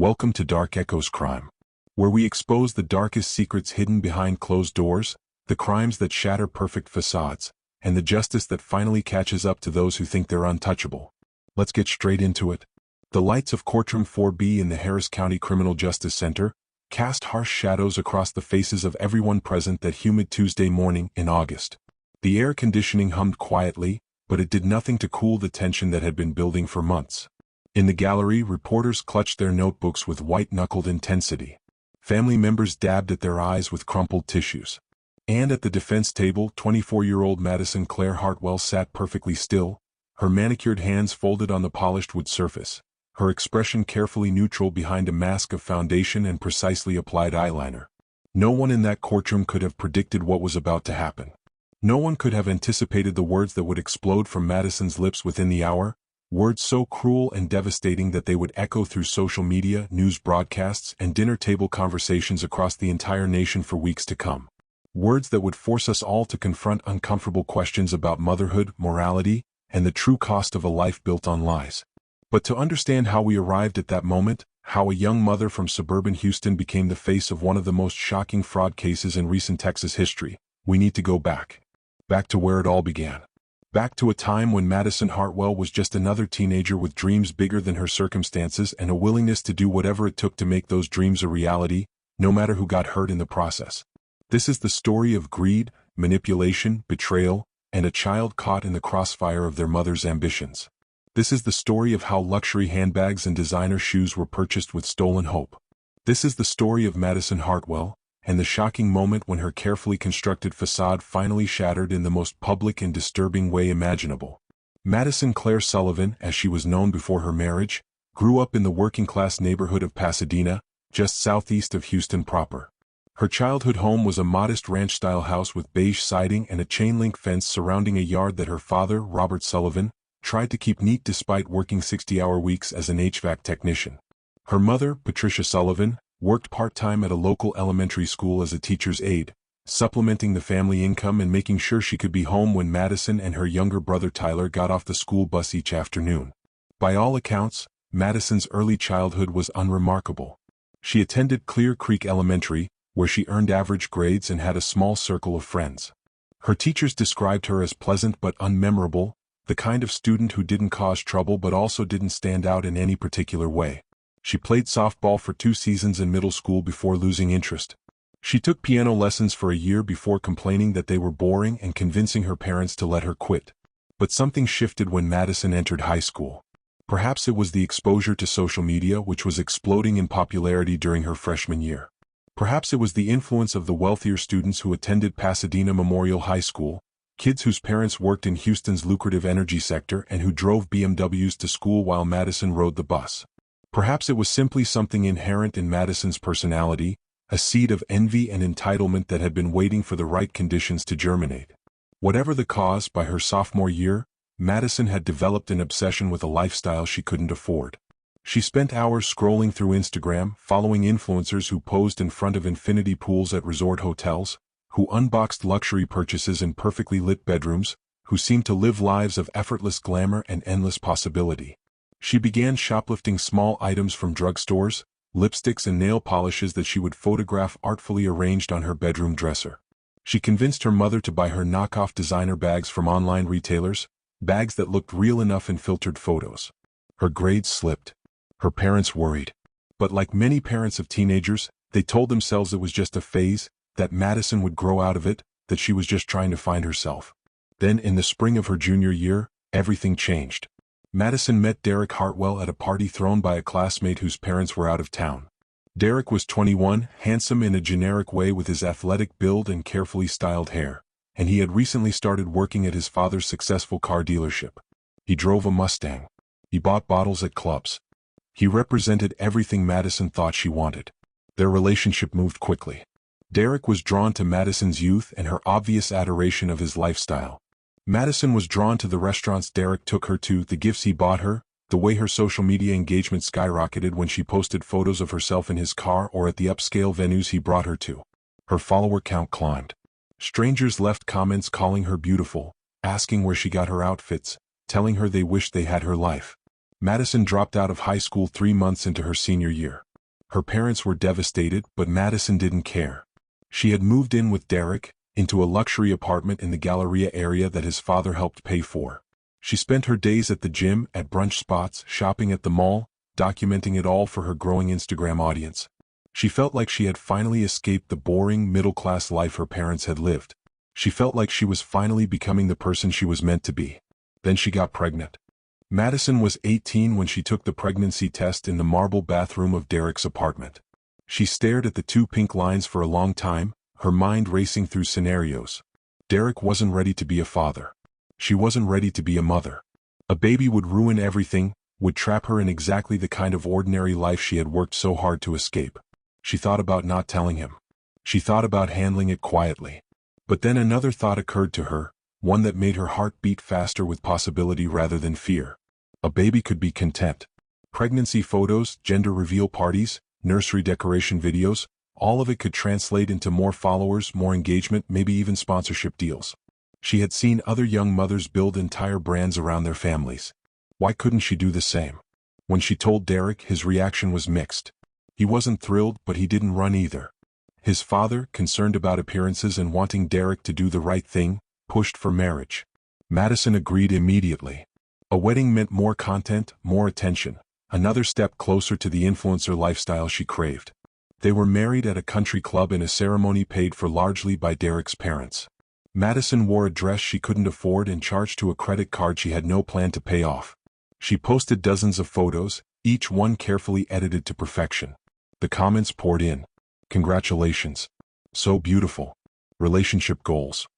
Welcome to Dark Echoes Crime, where we expose the darkest secrets hidden behind closed doors, the crimes that shatter perfect facades, and the justice that finally catches up to those who think they're untouchable. Let's get straight into it. The lights of Courtroom 4B in the Harris County Criminal Justice Center cast harsh shadows across the faces of everyone present that humid Tuesday morning in August. The air conditioning hummed quietly, but it did nothing to cool the tension that had been building for months. In the gallery, reporters clutched their notebooks with white-knuckled intensity. Family members dabbed at their eyes with crumpled tissues. And at the defense table, 24-year-old Madison Claire Hartwell sat perfectly still, her manicured hands folded on the polished wood surface, her expression carefully neutral behind a mask of foundation and precisely applied eyeliner. No one in that courtroom could have predicted what was about to happen. No one could have anticipated the words that would explode from Madison's lips within the hour, words so cruel and devastating that they would echo through social media, news broadcasts, and dinner table conversations across the entire nation for weeks to come. Words that would force us all to confront uncomfortable questions about motherhood, morality, and the true cost of a life built on lies. But to understand how we arrived at that moment, how a young mother from suburban Houston became the face of one of the most shocking fraud cases in recent Texas history, we need to go back. Back to where it all began. Back to a time when Madison Hartwell was just another teenager with dreams bigger than her circumstances and a willingness to do whatever it took to make those dreams a reality, no matter who got hurt in the process. This is the story of greed, manipulation, betrayal, and a child caught in the crossfire of their mother's ambitions. This is the story of how luxury handbags and designer shoes were purchased with stolen hope. This is the story of Madison Hartwell, and the shocking moment when her carefully constructed facade finally shattered in the most public and disturbing way imaginable. Madison Claire Sullivan, as she was known before her marriage, grew up in the working-class neighborhood of Pasadena, just southeast of Houston proper. Her childhood home was a modest ranch-style house with beige siding and a chain-link fence surrounding a yard that her father, Robert Sullivan, tried to keep neat despite working 60-hour weeks as an HVAC technician. Her mother, Patricia Sullivan, worked part-time at a local elementary school as a teacher's aide, supplementing the family income and making sure she could be home when Madison and her younger brother Tyler got off the school bus each afternoon. By all accounts, Madison's early childhood was unremarkable. She attended Clear Creek Elementary, where she earned average grades and had a small circle of friends. Her teachers described her as pleasant but unmemorable, the kind of student who didn't cause trouble but also didn't stand out in any particular way. She played softball for 2 seasons in middle school before losing interest. She took piano lessons for a year before complaining that they were boring and convincing her parents to let her quit. But something shifted when Madison entered high school. Perhaps it was the exposure to social media, which was exploding in popularity during her freshman year. Perhaps it was the influence of the wealthier students who attended Pasadena Memorial High School, kids whose parents worked in Houston's lucrative energy sector and who drove BMWs to school while Madison rode the bus. Perhaps it was simply something inherent in Madison's personality, a seed of envy and entitlement that had been waiting for the right conditions to germinate. Whatever the cause, by her sophomore year, Madison had developed an obsession with a lifestyle she couldn't afford. She spent hours scrolling through Instagram, following influencers who posed in front of infinity pools at resort hotels, who unboxed luxury purchases in perfectly lit bedrooms, who seemed to live lives of effortless glamour and endless possibility. She began shoplifting small items from drugstores, lipsticks and nail polishes that she would photograph artfully arranged on her bedroom dresser. She convinced her mother to buy her knockoff designer bags from online retailers, bags that looked real enough in filtered photos. Her grades slipped. Her parents worried. But like many parents of teenagers, they told themselves it was just a phase, that Madison would grow out of it, that she was just trying to find herself. Then in the spring of her junior year, everything changed. Madison met Derek Hartwell at a party thrown by a classmate whose parents were out of town. Derek was 21, handsome in a generic way with his athletic build and carefully styled hair, and he had recently started working at his father's successful car dealership. He drove a Mustang. He bought bottles at clubs. He represented everything Madison thought she wanted. Their relationship moved quickly. Derek was drawn to Madison's youth and her obvious adoration of his lifestyle. Madison was drawn to the restaurants Derek took her to, the gifts he bought her, the way her social media engagement skyrocketed when she posted photos of herself in his car or at the upscale venues he brought her to. Her follower count climbed. Strangers left comments calling her beautiful, asking where she got her outfits, telling her they wished they had her life. Madison dropped out of high school 3 months into her senior year. Her parents were devastated, but Madison didn't care. She had moved in with Derek, into a luxury apartment in the Galleria area that his father helped pay for. She spent her days at the gym, at brunch spots, shopping at the mall, documenting it all for her growing Instagram audience. She felt like she had finally escaped the boring, middle-class life her parents had lived. She felt like she was finally becoming the person she was meant to be. Then she got pregnant. Madison was 18 when she took the pregnancy test in the marble bathroom of Derek's apartment. She stared at the 2 pink lines for a long time, her mind racing through scenarios. Derek wasn't ready to be a father. She wasn't ready to be a mother. A baby would ruin everything, would trap her in exactly the kind of ordinary life she had worked so hard to escape. She thought about not telling him. She thought about handling it quietly. But then another thought occurred to her, one that made her heart beat faster with possibility rather than fear. A baby could be content. Pregnancy photos, gender reveal parties, nursery decoration videos, all of it could translate into more followers, more engagement, maybe even sponsorship deals. She had seen other young mothers build entire brands around their families. Why couldn't she do the same? When she told Derek, his reaction was mixed. He wasn't thrilled, but he didn't run either. His father, concerned about appearances and wanting Derek to do the right thing, pushed for marriage. Madison agreed immediately. A wedding meant more content, more attention, another step closer to the influencer lifestyle she craved. They were married at a country club in a ceremony paid for largely by Derek's parents. Madison wore a dress she couldn't afford and charged to a credit card she had no plan to pay off. She posted dozens of photos, each one carefully edited to perfection. The comments poured in. Congratulations. So beautiful. Relationship goals.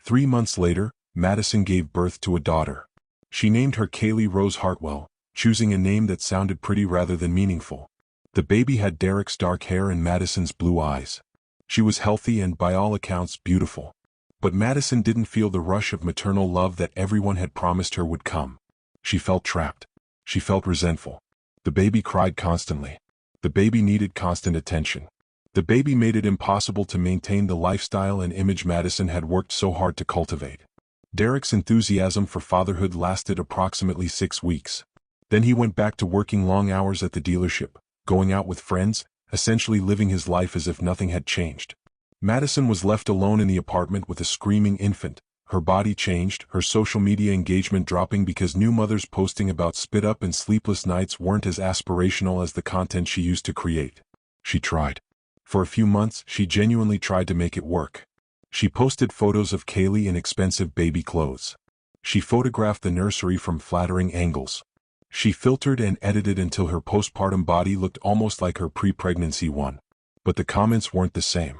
3 months later, Madison gave birth to a daughter. She named her Kaylee Rose Hartwell, choosing a name that sounded pretty rather than meaningful. The baby had Derek's dark hair and Madison's blue eyes. She was healthy and by all accounts beautiful. But Madison didn't feel the rush of maternal love that everyone had promised her would come. She felt trapped. She felt resentful. The baby cried constantly. The baby needed constant attention. The baby made it impossible to maintain the lifestyle and image Madison had worked so hard to cultivate. Derek's enthusiasm for fatherhood lasted approximately 6 weeks. Then he went back to working long hours at the dealership, going out with friends, essentially living his life as if nothing had changed. Madison was left alone in the apartment with a screaming infant. Her body changed, her social media engagement dropping because new mothers posting about spit-up and sleepless nights weren't as aspirational as the content she used to create. She tried. For a few months, she genuinely tried to make it work. She posted photos of Kaylee in expensive baby clothes. She photographed the nursery from flattering angles. She filtered and edited until her postpartum body looked almost like her pre-pregnancy one. But the comments weren't the same.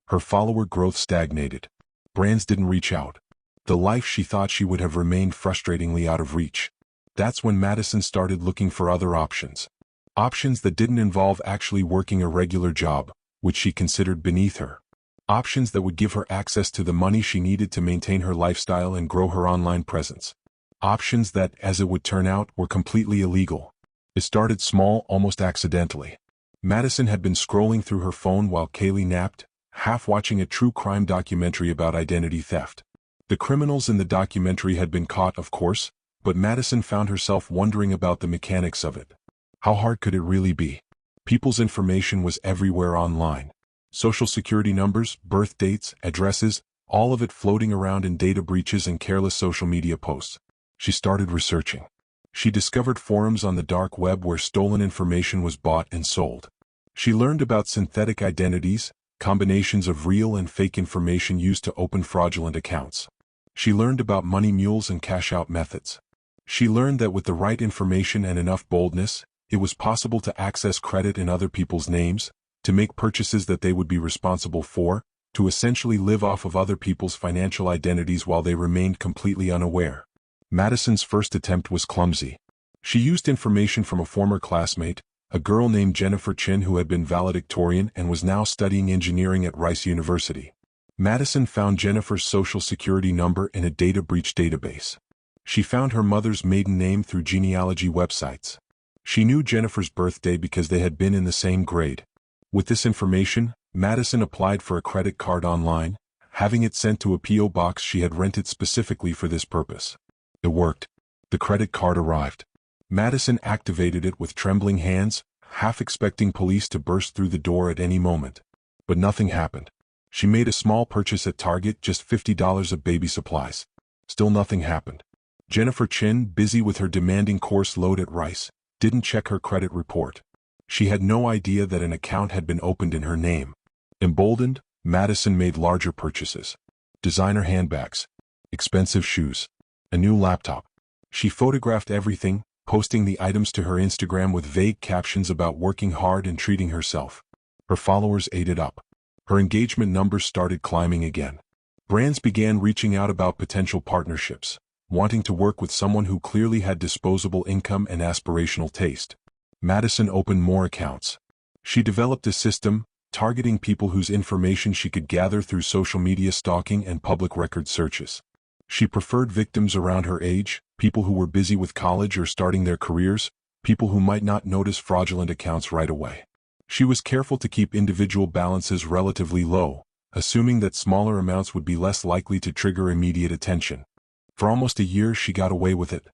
Her follower growth stagnated. Brands didn't reach out. The life she thought she would have remained frustratingly out of reach. That's when Madison started looking for other options. Options that didn't involve actually working a regular job, which she considered beneath her. Options that would give her access to the money she needed to maintain her lifestyle and grow her online presence. Options that, as it would turn out, were completely illegal. It started small, almost accidentally. Madison had been scrolling through her phone while Kaylee napped, half watching a true crime documentary about identity theft. The criminals in the documentary had been caught, of course, but Madison found herself wondering about the mechanics of it. How hard could it really be? People's information was everywhere online. Social security numbers, birth dates, addresses, all of it floating around in data breaches and careless social media posts. She started researching. She discovered forums on the dark web where stolen information was bought and sold. She learned about synthetic identities, combinations of real and fake information used to open fraudulent accounts. She learned about money mules and cash-out methods. She learned that with the right information and enough boldness, it was possible to access credit in other people's names, to make purchases that they would be responsible for, to essentially live off of other people's financial identities while they remained completely unaware. Madison's first attempt was clumsy. She used information from a former classmate, a girl named Jennifer Chin who had been valedictorian and was now studying engineering at Rice University. Madison found Jennifer's social security number in a data breach database. She found her mother's maiden name through genealogy websites. She knew Jennifer's birthday because they had been in the same grade. With this information, Madison applied for a credit card online, having it sent to a P.O. box she had rented specifically for this purpose. It worked. The credit card arrived. Madison activated it with trembling hands, half expecting police to burst through the door at any moment. But nothing happened. She made a small purchase at Target, just $50 of baby supplies. Still nothing happened. Jennifer Chin, busy with her demanding course load at Rice, didn't check her credit report. She had no idea that an account had been opened in her name. Emboldened, Madison made larger purchases. Designer handbags, expensive shoes, a new laptop. She photographed everything, posting the items to her Instagram with vague captions about working hard and treating herself. Her followers ate it up. Her engagement numbers started climbing again. Brands began reaching out about potential partnerships, wanting to work with someone who clearly had disposable income and aspirational taste. Madison opened more accounts. She developed a system, targeting people whose information she could gather through social media stalking and public record searches. She preferred victims around her age, people who were busy with college or starting their careers, people who might not notice fraudulent accounts right away. She was careful to keep individual balances relatively low, assuming that smaller amounts would be less likely to trigger immediate attention. For almost a year she got away with it.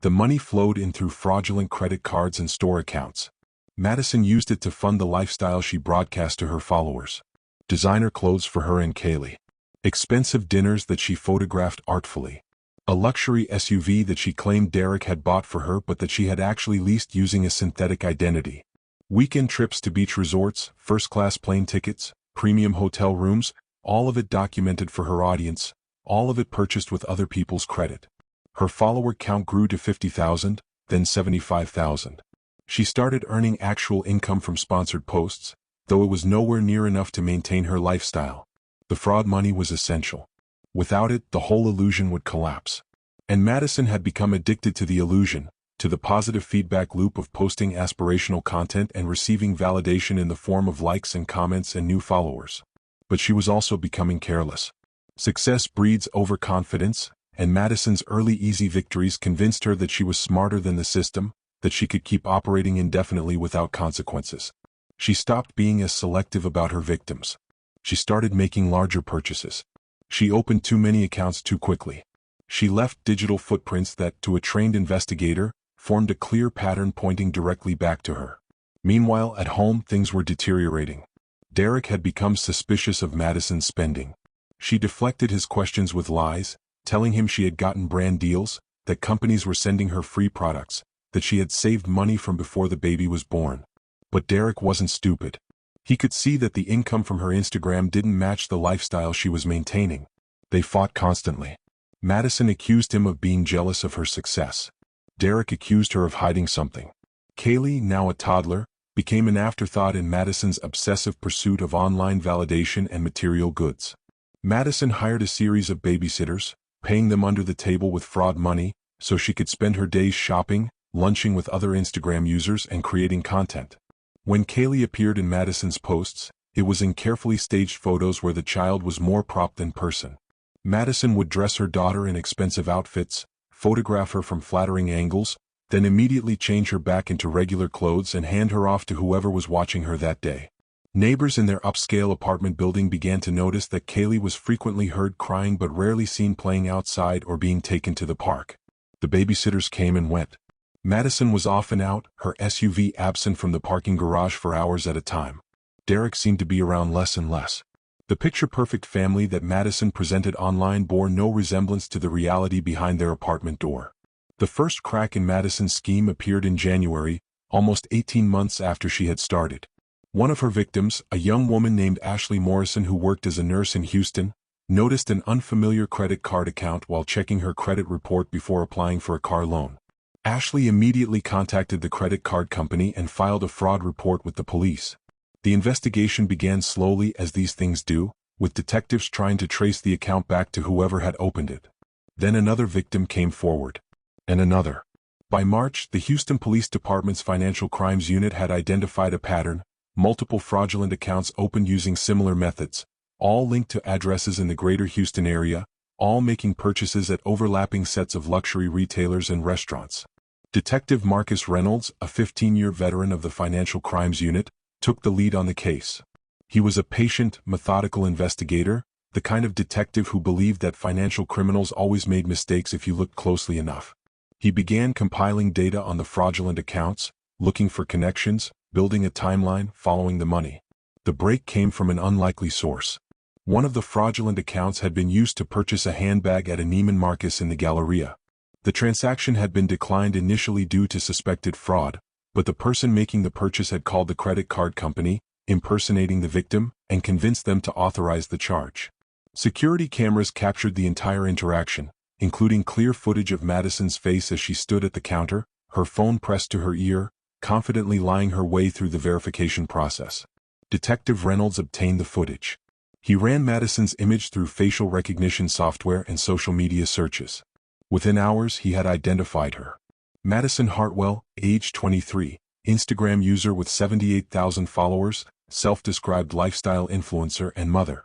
The money flowed in through fraudulent credit cards and store accounts. Madison used it to fund the lifestyle she broadcast to her followers. Designer clothes for her and Kaylee. Expensive dinners that she photographed artfully. A luxury SUV that she claimed Derek had bought for her but that she had actually leased using a synthetic identity. Weekend trips to beach resorts, first-class plane tickets, premium hotel rooms, all of it documented for her audience, all of it purchased with other people's credit. Her follower count grew to 50,000, then 75,000. She started earning actual income from sponsored posts, though it was nowhere near enough to maintain her lifestyle. The fraud money was essential. Without it, the whole illusion would collapse. And Madison had become addicted to the illusion, to the positive feedback loop of posting aspirational content and receiving validation in the form of likes and comments and new followers. But she was also becoming careless. Success breeds overconfidence, and Madison's early easy victories convinced her that she was smarter than the system, that she could keep operating indefinitely without consequences. She stopped being as selective about her victims. She started making larger purchases. She opened too many accounts too quickly. She left digital footprints that, to a trained investigator, formed a clear pattern pointing directly back to her. Meanwhile, at home, things were deteriorating. Derek had become suspicious of Madison's spending. She deflected his questions with lies, telling him she had gotten brand deals, that companies were sending her free products, that she had saved money from before the baby was born. But Derek wasn't stupid. He could see that the income from her Instagram didn't match the lifestyle she was maintaining. They fought constantly. Madison accused him of being jealous of her success. Derek accused her of hiding something. Kaylee, now a toddler, became an afterthought in Madison's obsessive pursuit of online validation and material goods. Madison hired a series of babysitters, paying them under the table with fraud money, so she could spend her days shopping, lunching with other Instagram users and creating content. When Kaylee appeared in Madison's posts, it was in carefully staged photos where the child was more prop than person. Madison would dress her daughter in expensive outfits, photograph her from flattering angles, then immediately change her back into regular clothes and hand her off to whoever was watching her that day. Neighbors in their upscale apartment building began to notice that Kaylee was frequently heard crying but rarely seen playing outside or being taken to the park. The babysitters came and went. Madison was often out, her SUV absent from the parking garage for hours at a time. Derek seemed to be around less and less. The picture-perfect family that Madison presented online bore no resemblance to the reality behind their apartment door. The first crack in Madison's scheme appeared in January, almost 18 months after she had started. One of her victims, a young woman named Ashley Morrison who worked as a nurse in Houston, noticed an unfamiliar credit card account while checking her credit report before applying for a car loan. Ashley immediately contacted the credit card company and filed a fraud report with the police. The investigation began slowly, as these things do, with detectives trying to trace the account back to whoever had opened it. Then another victim came forward. And another. By March, the Houston Police Department's Financial Crimes Unit had identified a pattern: multiple fraudulent accounts opened using similar methods, all linked to addresses in the greater Houston area, all making purchases at overlapping sets of luxury retailers and restaurants. Detective Marcus Reynolds, a 15-year veteran of the Financial Crimes Unit, took the lead on the case. He was a patient, methodical investigator, the kind of detective who believed that financial criminals always made mistakes if you looked closely enough. He began compiling data on the fraudulent accounts, looking for connections, building a timeline, following the money. The break came from an unlikely source. One of the fraudulent accounts had been used to purchase a handbag at a Neiman Marcus in the Galleria. The transaction had been declined initially due to suspected fraud, but the person making the purchase had called the credit card company, impersonating the victim, and convinced them to authorize the charge. Security cameras captured the entire interaction, including clear footage of Madison's face as she stood at the counter, her phone pressed to her ear, confidently lying her way through the verification process. Detective Reynolds obtained the footage. He ran Madison's image through facial recognition software and social media searches. Within hours, he had identified her. Madison Hartwell, age 23, Instagram user with 78,000 followers, self-described lifestyle influencer and mother.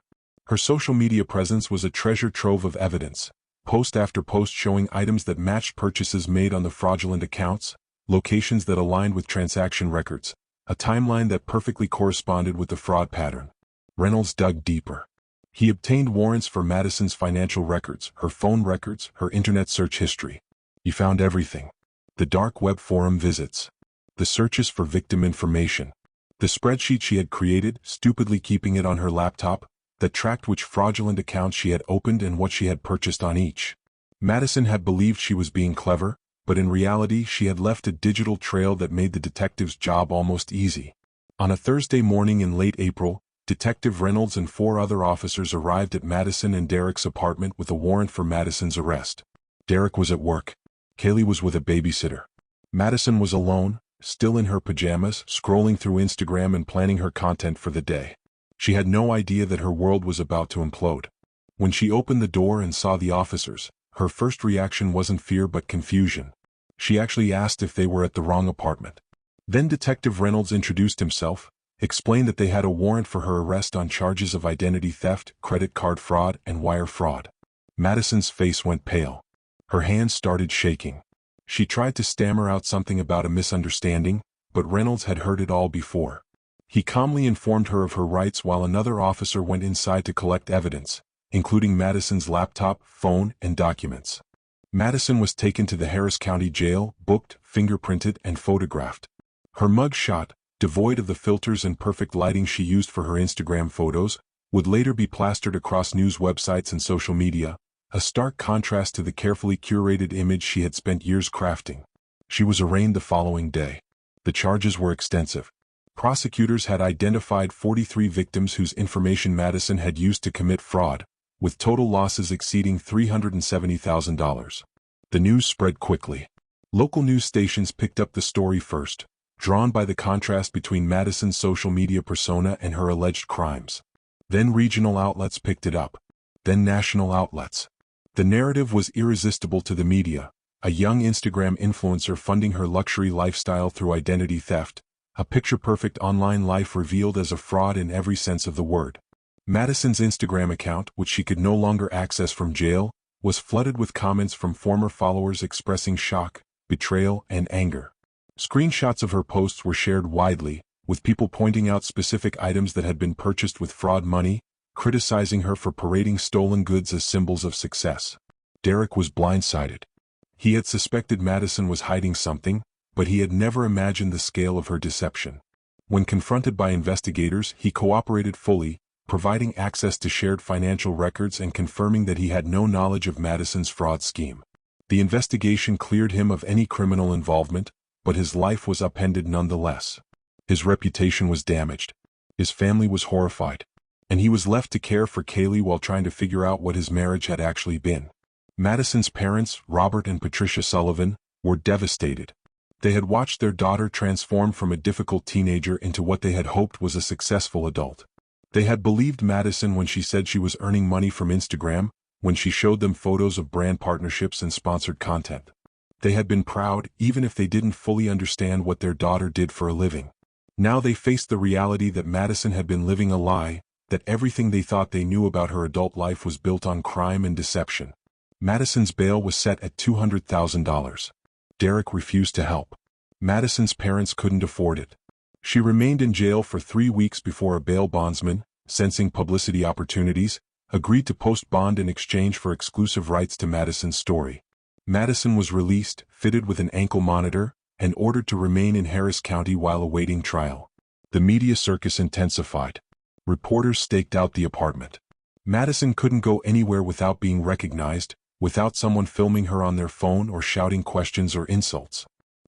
Her social media presence was a treasure trove of evidence, post after post showing items that matched purchases made on the fraudulent accounts, locations that aligned with transaction records, a timeline that perfectly corresponded with the fraud pattern. Reynolds dug deeper. He obtained warrants for Madison's financial records, her phone records, her internet search history. He found everything. The dark web forum visits. The searches for victim information. The spreadsheet she had created, stupidly keeping it on her laptop, that tracked which fraudulent accounts she had opened and what she had purchased on each. Madison had believed she was being clever, but in reality she had left a digital trail that made the detective's job almost easy. On a Thursday morning in late April, Detective Reynolds and 4 other officers arrived at Madison and Derek's apartment with a warrant for Madison's arrest. Derek was at work. Kaylee was with a babysitter. Madison was alone, still in her pajamas, scrolling through Instagram and planning her content for the day. She had no idea that her world was about to implode. When she opened the door and saw the officers, her first reaction wasn't fear but confusion. She actually asked if they were at the wrong apartment. Then Detective Reynolds introduced himself, explained that they had a warrant for her arrest on charges of identity theft, credit card fraud, and wire fraud. Madison's face went pale. Her hands started shaking. She tried to stammer out something about a misunderstanding, but Reynolds had heard it all before. He calmly informed her of her rights while another officer went inside to collect evidence, including Madison's laptop, phone, and documents. Madison was taken to the Harris County Jail, booked, fingerprinted, and photographed. Her mug shot, devoid of the filters and perfect lighting she used for her Instagram photos, would later be plastered across news websites and social media, a stark contrast to the carefully curated image she had spent years crafting. She was arraigned the following day. The charges were extensive. Prosecutors had identified 43 victims whose information Madison had used to commit fraud, with total losses exceeding $370,000. The news spread quickly. Local news stations picked up the story first, drawn by the contrast between Madison's social media persona and her alleged crimes. Then regional outlets picked it up. Then national outlets. The narrative was irresistible to the media, a young Instagram influencer funding her luxury lifestyle through identity theft, a picture-perfect online life revealed as a fraud in every sense of the word. Madison's Instagram account, which she could no longer access from jail, was flooded with comments from former followers expressing shock, betrayal, and anger. Screenshots of her posts were shared widely, with people pointing out specific items that had been purchased with fraud money, criticizing her for parading stolen goods as symbols of success. Derek was blindsided. He had suspected Madison was hiding something, but he had never imagined the scale of her deception. When confronted by investigators, he cooperated fully, providing access to shared financial records and confirming that he had no knowledge of Madison's fraud scheme. The investigation cleared him of any criminal involvement, but his life was upended nonetheless. His reputation was damaged. His family was horrified. And he was left to care for Kaylee while trying to figure out what his marriage had actually been. Madison's parents, Robert and Patricia Sullivan, were devastated. They had watched their daughter transform from a difficult teenager into what they had hoped was a successful adult. They had believed Madison when she said she was earning money from Instagram, when she showed them photos of brand partnerships and sponsored content. They had been proud, even if they didn't fully understand what their daughter did for a living. Now they faced the reality that Madison had been living a lie, that everything they thought they knew about her adult life was built on crime and deception. Madison's bail was set at $200,000. Derek refused to help. Madison's parents couldn't afford it. She remained in jail for 3 weeks before a bail bondsman, sensing publicity opportunities, agreed to post bond in exchange for exclusive rights to Madison's story. Madison was released, fitted with an ankle monitor, and ordered to remain in Harris County while awaiting trial. The media circus intensified. Reporters staked out the apartment. Madison couldn't go anywhere without being recognized, without someone filming her on their phone or shouting questions or insults.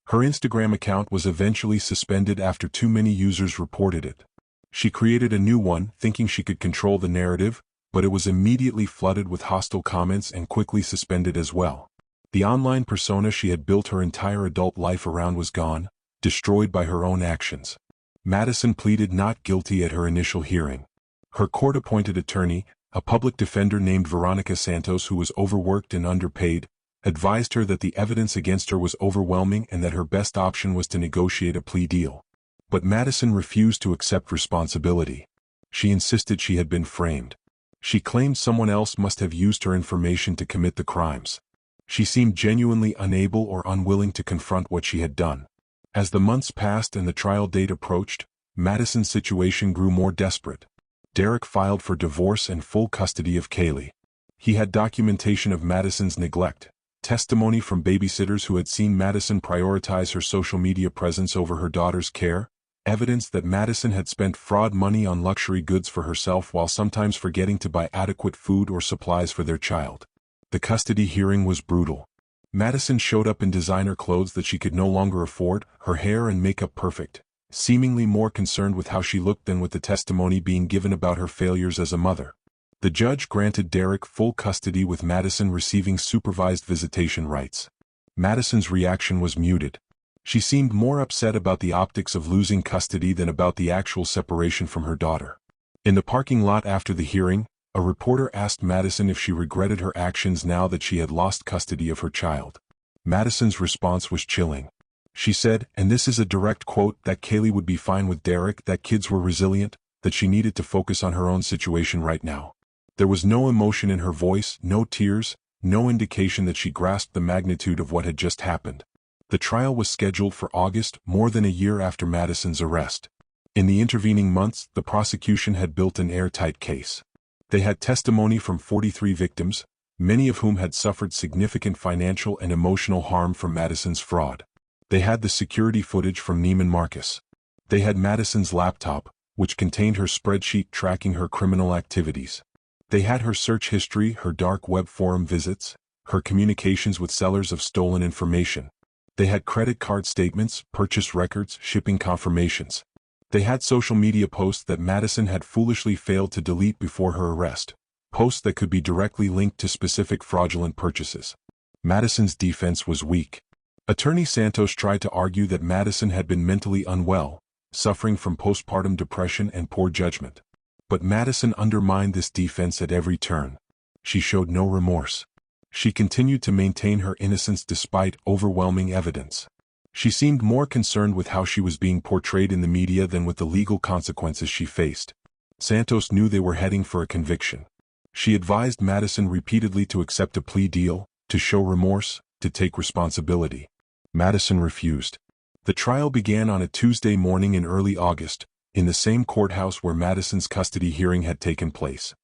Her Instagram account was eventually suspended after too many users reported it. She created a new one, thinking she could control the narrative, but it was immediately flooded with hostile comments and quickly suspended as well. The online persona she had built her entire adult life around was gone, destroyed by her own actions. Madison pleaded not guilty at her initial hearing. Her court-appointed attorney, a public defender named Veronica Santos who was overworked and underpaid, advised her that the evidence against her was overwhelming and that her best option was to negotiate a plea deal. But Madison refused to accept responsibility. She insisted she had been framed. She claimed someone else must have used her information to commit the crimes. She seemed genuinely unable or unwilling to confront what she had done. As the months passed and the trial date approached, Madison's situation grew more desperate. Derek filed for divorce and full custody of Kaylee. He had documentation of Madison's neglect, testimony from babysitters who had seen Madison prioritize her social media presence over her daughter's care, evidence that Madison had spent fraud money on luxury goods for herself while sometimes forgetting to buy adequate food or supplies for their child. The custody hearing was brutal. Madison showed up in designer clothes that she could no longer afford, her hair and makeup perfect, seemingly more concerned with how she looked than with the testimony being given about her failures as a mother. The judge granted Derek full custody with Madison receiving supervised visitation rights. Madison's reaction was muted. She seemed more upset about the optics of losing custody than about the actual separation from her daughter. In the parking lot after the hearing, a reporter asked Madison if she regretted her actions now that she had lost custody of her child. Madison's response was chilling. She said, and this is a direct quote, that Kaylee would be fine with Derek, that kids were resilient, that she needed to focus on her own situation right now. There was no emotion in her voice, no tears, no indication that she grasped the magnitude of what had just happened. The trial was scheduled for August, more than a year after Madison's arrest. In the intervening months, the prosecution had built an airtight case. They had testimony from 43 victims, many of whom had suffered significant financial and emotional harm from Madison's fraud. They had the security footage from Neiman Marcus. They had Madison's laptop, which contained her spreadsheet tracking her criminal activities. They had her search history, her dark web forum visits, her communications with sellers of stolen information. They had credit card statements, purchase records, shipping confirmations. They had social media posts that Madison had foolishly failed to delete before her arrest, posts that could be directly linked to specific fraudulent purchases. Madison's defense was weak. Attorney Santos tried to argue that Madison had been mentally unwell, suffering from postpartum depression and poor judgment. But Madison undermined this defense at every turn. She showed no remorse. She continued to maintain her innocence despite overwhelming evidence. She seemed more concerned with how she was being portrayed in the media than with the legal consequences she faced. Santos knew they were heading for a conviction. She advised Madison repeatedly to accept a plea deal, to show remorse, to take responsibility. Madison refused. The trial began on a Tuesday morning in early August, in the same courthouse where Madison's custody hearing had taken place.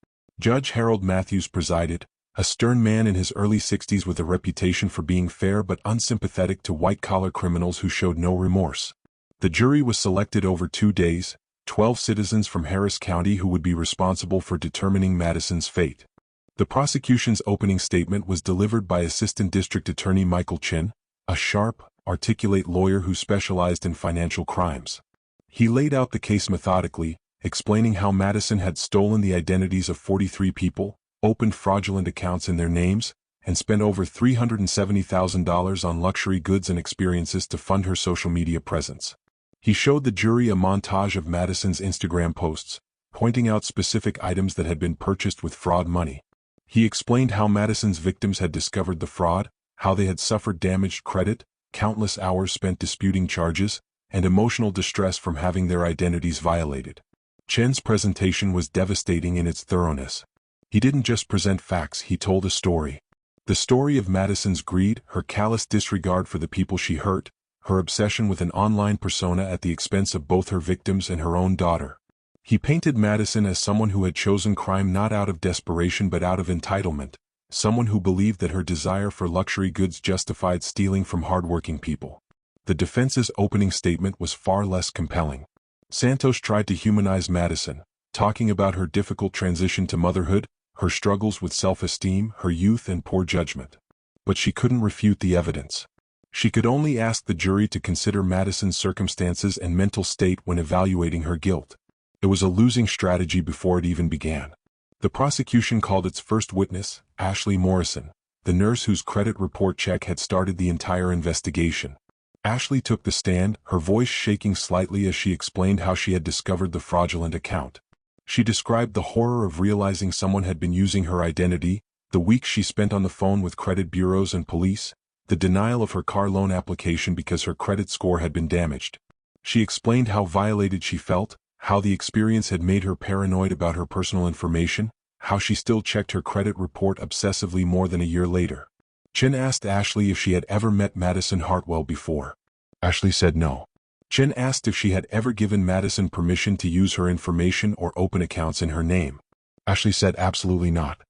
Judge Harold Matthews presided, a stern man in his early 60s with a reputation for being fair but unsympathetic to white-collar criminals who showed no remorse. The jury was selected over 2 days, 12 citizens from Harris County who would be responsible for determining Madison's fate. The prosecution's opening statement was delivered by Assistant District Attorney Michael Chin, a sharp, articulate lawyer who specialized in financial crimes. He laid out the case methodically, explaining how Madison had stolen the identities of 43 people, opened fraudulent accounts in their names, and spent over $370,000 on luxury goods and experiences to fund her social media presence. He showed the jury a montage of Madison's Instagram posts, pointing out specific items that had been purchased with fraud money. He explained how Madison's victims had discovered the fraud, how they had suffered damaged credit, countless hours spent disputing charges, and emotional distress from having their identities violated. Chen's presentation was devastating in its thoroughness. He didn't just present facts, he told a story. The story of Madison's greed, her callous disregard for the people she hurt, her obsession with an online persona at the expense of both her victims and her own daughter. He painted Madison as someone who had chosen crime not out of desperation but out of entitlement, someone who believed that her desire for luxury goods justified stealing from hardworking people. The defense's opening statement was far less compelling. Santos tried to humanize Madison, talking about her difficult transition to motherhood, her struggles with self-esteem, her youth and poor judgment. But she couldn't refute the evidence. She could only ask the jury to consider Madison's circumstances and mental state when evaluating her guilt. It was a losing strategy before it even began. The prosecution called its first witness, Ashley Morrison, the nurse whose credit report check had started the entire investigation. Ashley took the stand, her voice shaking slightly as she explained how she had discovered the fraudulent account. She described the horror of realizing someone had been using her identity, the weeks she spent on the phone with credit bureaus and police, the denial of her car loan application because her credit score had been damaged. She explained how violated she felt, how the experience had made her paranoid about her personal information, how she still checked her credit report obsessively more than a year later. Chen asked Ashley if she had ever met Madison Hartwell before. Ashley said no. Chen asked if she had ever given Madison permission to use her information or open accounts in her name. Ashley said absolutely not.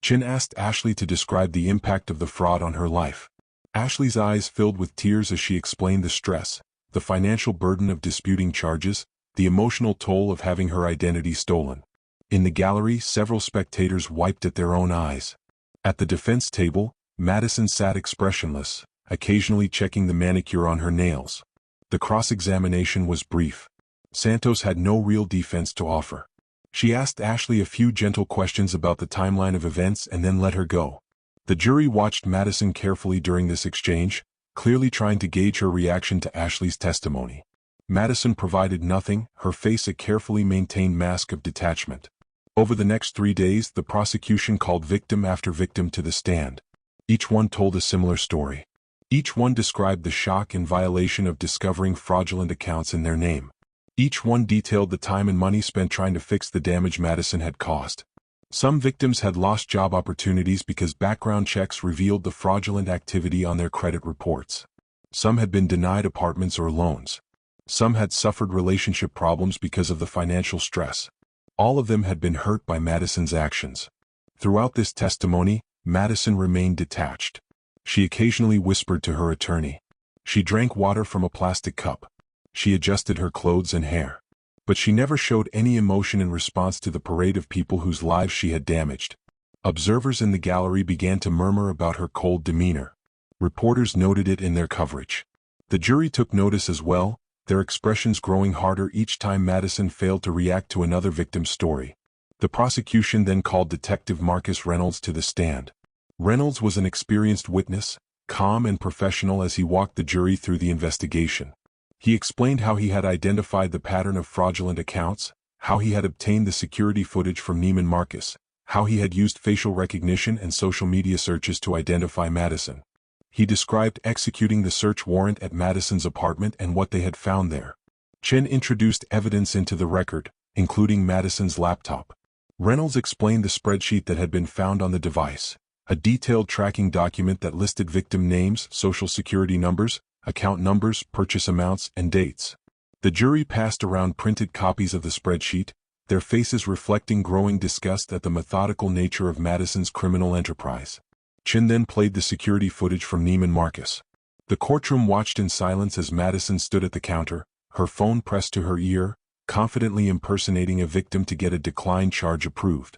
Chen asked Ashley to describe the impact of the fraud on her life. Ashley's eyes filled with tears as she explained the stress, the financial burden of disputing charges, the emotional toll of having her identity stolen. In the gallery, several spectators wiped at their own eyes. At the defense table, Madison sat expressionless, occasionally checking the manicure on her nails. The cross-examination was brief. Santos had no real defense to offer. She asked Ashley a few gentle questions about the timeline of events and then let her go. The jury watched Madison carefully during this exchange, clearly trying to gauge her reaction to Ashley's testimony. Madison provided nothing, her face a carefully maintained mask of detachment. Over the next 3 days, the prosecution called victim after victim to the stand. Each one told a similar story. Each one described the shock and violation of discovering fraudulent accounts in their name. Each one detailed the time and money spent trying to fix the damage Madison had caused. Some victims had lost job opportunities because background checks revealed the fraudulent activity on their credit reports. Some had been denied apartments or loans. Some had suffered relationship problems because of the financial stress. All of them had been hurt by Madison's actions. Throughout this testimony, Madison remained detached. She occasionally whispered to her attorney. She drank water from a plastic cup. She adjusted her clothes and hair. But she never showed any emotion in response to the parade of people whose lives she had damaged. Observers in the gallery began to murmur about her cold demeanor. Reporters noted it in their coverage. The jury took notice as well, their expressions growing harder each time Madison failed to react to another victim's story. The prosecution then called Detective Marcus Reynolds to the stand. Reynolds was an experienced witness, calm and professional as he walked the jury through the investigation. He explained how he had identified the pattern of fraudulent accounts, how he had obtained the security footage from Neiman Marcus, how he had used facial recognition and social media searches to identify Madison. He described executing the search warrant at Madison's apartment and what they had found there. Chen introduced evidence into the record, including Madison's laptop. Reynolds explained the spreadsheet that had been found on the device, a detailed tracking document that listed victim names, social security numbers, account numbers, purchase amounts, and dates. The jury passed around printed copies of the spreadsheet, their faces reflecting growing disgust at the methodical nature of Madison's criminal enterprise. Chen then played the security footage from Neiman Marcus. The courtroom watched in silence as Madison stood at the counter, her phone pressed to her ear, confidently impersonating a victim to get a declined charge approved.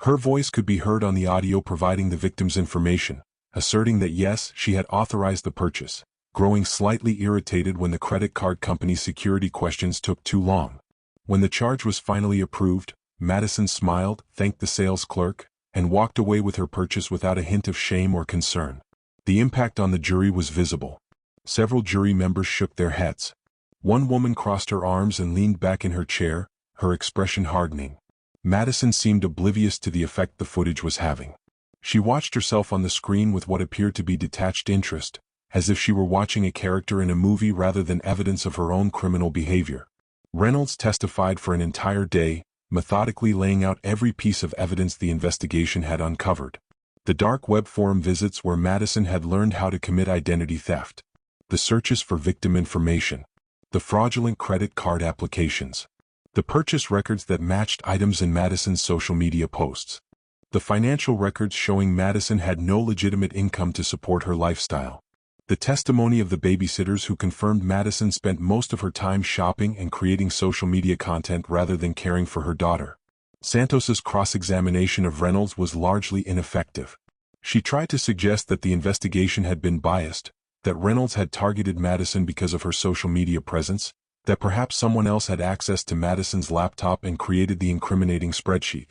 Her voice could be heard on the audio providing the victim's information, asserting that yes, she had authorized the purchase, growing slightly irritated when the credit card company's security questions took too long. When the charge was finally approved, Madison smiled, thanked the sales clerk, and walked away with her purchase without a hint of shame or concern. The impact on the jury was visible. Several jury members shook their heads. One woman crossed her arms and leaned back in her chair, her expression hardening. Madison seemed oblivious to the effect the footage was having. She watched herself on the screen with what appeared to be detached interest, as if she were watching a character in a movie rather than evidence of her own criminal behavior. Reynolds testified for an entire day, methodically laying out every piece of evidence the investigation had uncovered. The dark web forum visits where Madison had learned how to commit identity theft. The searches for victim information. The fraudulent credit card applications. The purchase records that matched items in Madison's social media posts. The financial records showing Madison had no legitimate income to support her lifestyle. The testimony of the babysitters who confirmed Madison spent most of her time shopping and creating social media content rather than caring for her daughter. Santos's cross-examination of Reynolds was largely ineffective. She tried to suggest that the investigation had been biased, that Reynolds had targeted Madison because of her social media presence, that perhaps someone else had access to Madison's laptop and created the incriminating spreadsheet.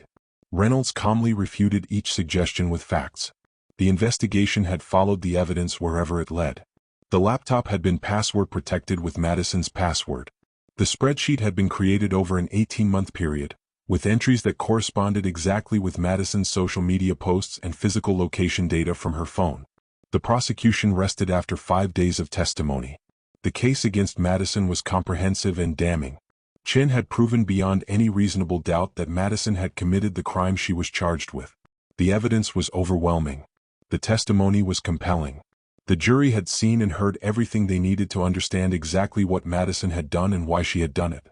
Reynolds calmly refuted each suggestion with facts. The investigation had followed the evidence wherever it led. The laptop had been password protected with Madison's password. The spreadsheet had been created over an 18-month period, with entries that corresponded exactly with Madison's social media posts and physical location data from her phone. The prosecution rested after 5 days of testimony. The case against Madison was comprehensive and damning. Chen had proven beyond any reasonable doubt that Madison had committed the crime she was charged with. The evidence was overwhelming. The testimony was compelling. The jury had seen and heard everything they needed to understand exactly what Madison had done and why she had done it.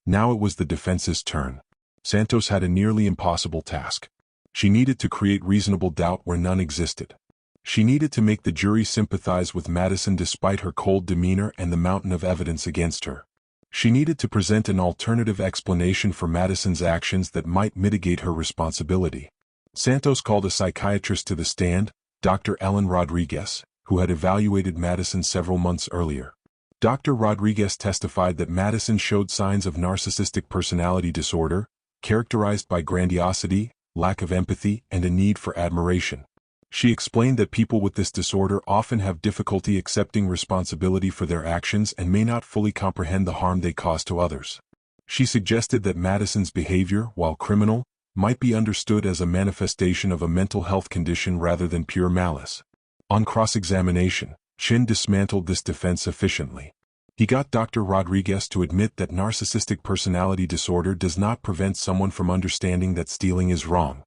Now it was the defense's turn. Santos had a nearly impossible task. She needed to create reasonable doubt where none existed. She needed to make the jury sympathize with Madison despite her cold demeanor and the mountain of evidence against her. She needed to present an alternative explanation for Madison's actions that might mitigate her responsibility. Santos called a psychiatrist to the stand, Dr. Ellen Rodriguez, who had evaluated Madison several months earlier. Dr. Rodriguez testified that Madison showed signs of narcissistic personality disorder, characterized by grandiosity, lack of empathy, and a need for admiration. She explained that people with this disorder often have difficulty accepting responsibility for their actions and may not fully comprehend the harm they cause to others. She suggested that Madison's behavior, while criminal, might be understood as a manifestation of a mental health condition rather than pure malice. On cross-examination, Chen dismantled this defense efficiently. He got Dr. Rodriguez to admit that narcissistic personality disorder does not prevent someone from understanding that stealing is wrong.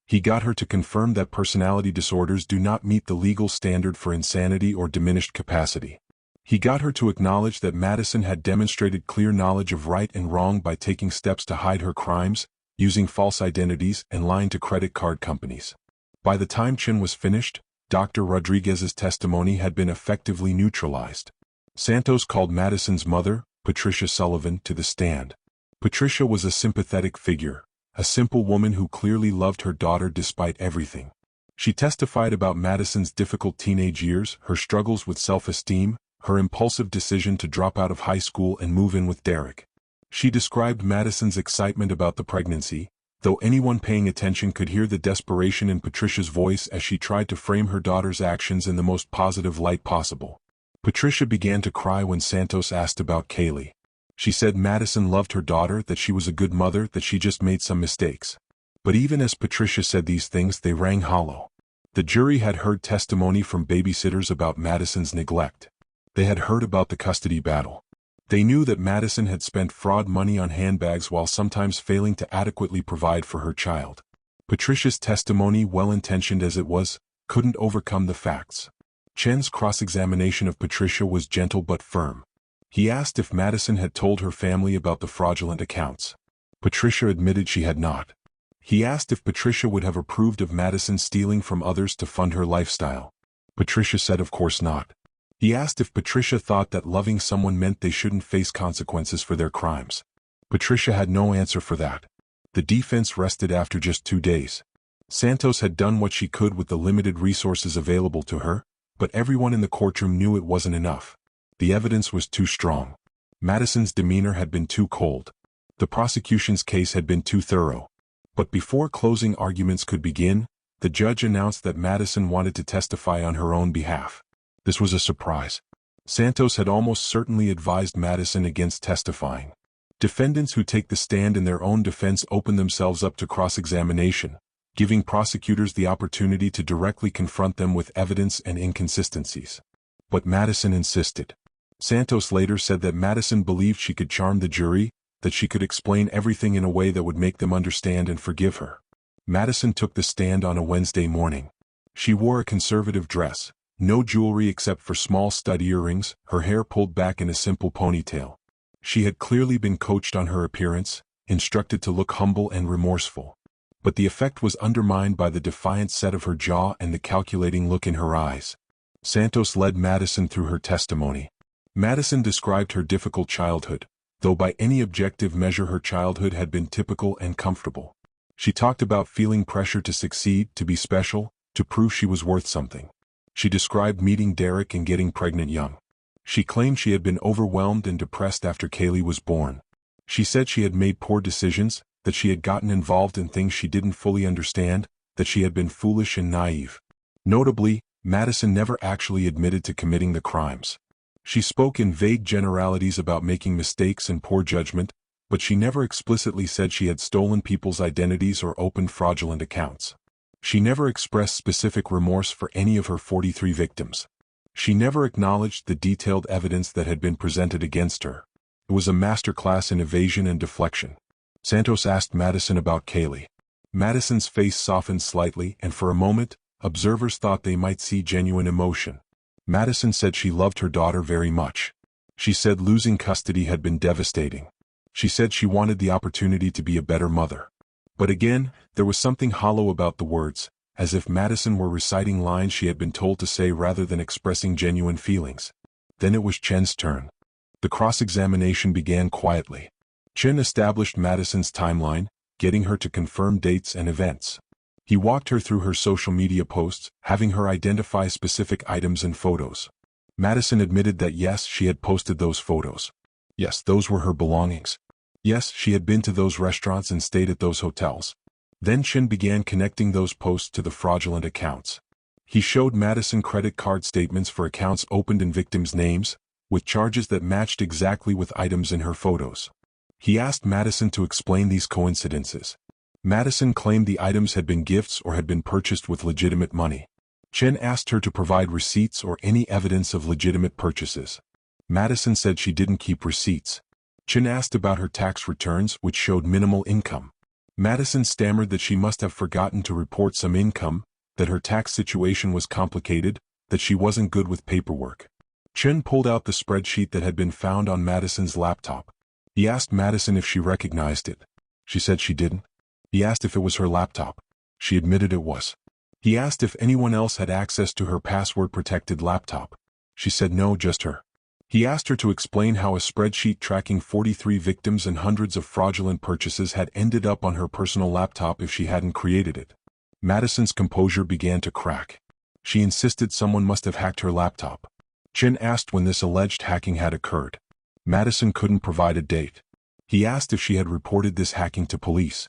He got her to confirm that personality disorders do not meet the legal standard for insanity or diminished capacity. He got her to acknowledge that Madison had demonstrated clear knowledge of right and wrong by taking steps to hide her crimes, using false identities, and lying to credit card companies. By the time Chen was finished, Dr. Rodriguez's testimony had been effectively neutralized. Santos called Madison's mother, Patricia Sullivan, to the stand. Patricia was a sympathetic figure, a simple woman who clearly loved her daughter despite everything. She testified about Madison's difficult teenage years, her struggles with self-esteem, her impulsive decision to drop out of high school and move in with Derek. She described Madison's excitement about the pregnancy, though anyone paying attention could hear the desperation in Patricia's voice as she tried to frame her daughter's actions in the most positive light possible. Patricia began to cry when Santos asked about Kaylee. She said Madison loved her daughter, that she was a good mother, that she just made some mistakes. But even as Patricia said these things, they rang hollow. The jury had heard testimony from babysitters about Madison's neglect. They had heard about the custody battle. They knew that Madison had spent fraud money on handbags while sometimes failing to adequately provide for her child. Patricia's testimony, well-intentioned as it was, couldn't overcome the facts. Chen's cross-examination of Patricia was gentle but firm. He asked if Madison had told her family about the fraudulent accounts. Patricia admitted she had not. He asked if Patricia would have approved of Madison stealing from others to fund her lifestyle. Patricia said of course not. He asked if Patricia thought that loving someone meant they shouldn't face consequences for their crimes. Patricia had no answer for that. The defense rested after just 2 days. Santos had done what she could with the limited resources available to her, but everyone in the courtroom knew it wasn't enough. The evidence was too strong. Madison's demeanor had been too cold. The prosecution's case had been too thorough. But before closing arguments could begin, the judge announced that Madison wanted to testify on her own behalf. This was a surprise. Santos had almost certainly advised Madison against testifying. Defendants who take the stand in their own defense open themselves up to cross-examination, giving prosecutors the opportunity to directly confront them with evidence and inconsistencies. But Madison insisted. Santos later said that Madison believed she could charm the jury, that she could explain everything in a way that would make them understand and forgive her. Madison took the stand on a Wednesday morning. She wore a conservative dress, no jewelry except for small stud earrings, her hair pulled back in a simple ponytail. She had clearly been coached on her appearance, instructed to look humble and remorseful. But the effect was undermined by the defiant set of her jaw and the calculating look in her eyes. Santos led Madison through her testimony. Madison described her difficult childhood, though by any objective measure her childhood had been typical and comfortable. She talked about feeling pressure to succeed, to be special, to prove she was worth something. She described meeting Derek and getting pregnant young. She claimed she had been overwhelmed and depressed after Kaylee was born. She said she had made poor decisions, that she had gotten involved in things she didn't fully understand, that she had been foolish and naive. Notably, Madison never actually admitted to committing the crimes. She spoke in vague generalities about making mistakes and poor judgment, but she never explicitly said she had stolen people's identities or opened fraudulent accounts. She never expressed specific remorse for any of her 43 victims. She never acknowledged the detailed evidence that had been presented against her. It was a masterclass in evasion and deflection. Santos asked Madison about Kaylee. Madison's face softened slightly, and for a moment, observers thought they might see genuine emotion. Madison said she loved her daughter very much. She said losing custody had been devastating. She said she wanted the opportunity to be a better mother. But again, there was something hollow about the words, as if Madison were reciting lines she had been told to say rather than expressing genuine feelings. Then it was Chen's turn. The cross-examination began quietly. Chen established Madison's timeline, getting her to confirm dates and events. He walked her through her social media posts, having her identify specific items and photos. Madison admitted that yes, she had posted those photos. Yes, those were her belongings. Yes, she had been to those restaurants and stayed at those hotels. Then Chen began connecting those posts to the fraudulent accounts. He showed Madison credit card statements for accounts opened in victims' names, with charges that matched exactly with items in her photos. He asked Madison to explain these coincidences. Madison claimed the items had been gifts or had been purchased with legitimate money. Chen asked her to provide receipts or any evidence of legitimate purchases. Madison said she didn't keep receipts. Chen asked about her tax returns, which showed minimal income. Madison stammered that she must have forgotten to report some income, that her tax situation was complicated, that she wasn't good with paperwork. Chen pulled out the spreadsheet that had been found on Madison's laptop. He asked Madison if she recognized it. She said she didn't. He asked if it was her laptop. She admitted it was. He asked if anyone else had access to her password-protected laptop. She said no, just her. He asked her to explain how a spreadsheet tracking 43 victims and hundreds of fraudulent purchases had ended up on her personal laptop if she hadn't created it. Madison's composure began to crack. She insisted someone must have hacked her laptop. Chen asked when this alleged hacking had occurred. Madison couldn't provide a date. He asked if she had reported this hacking to police.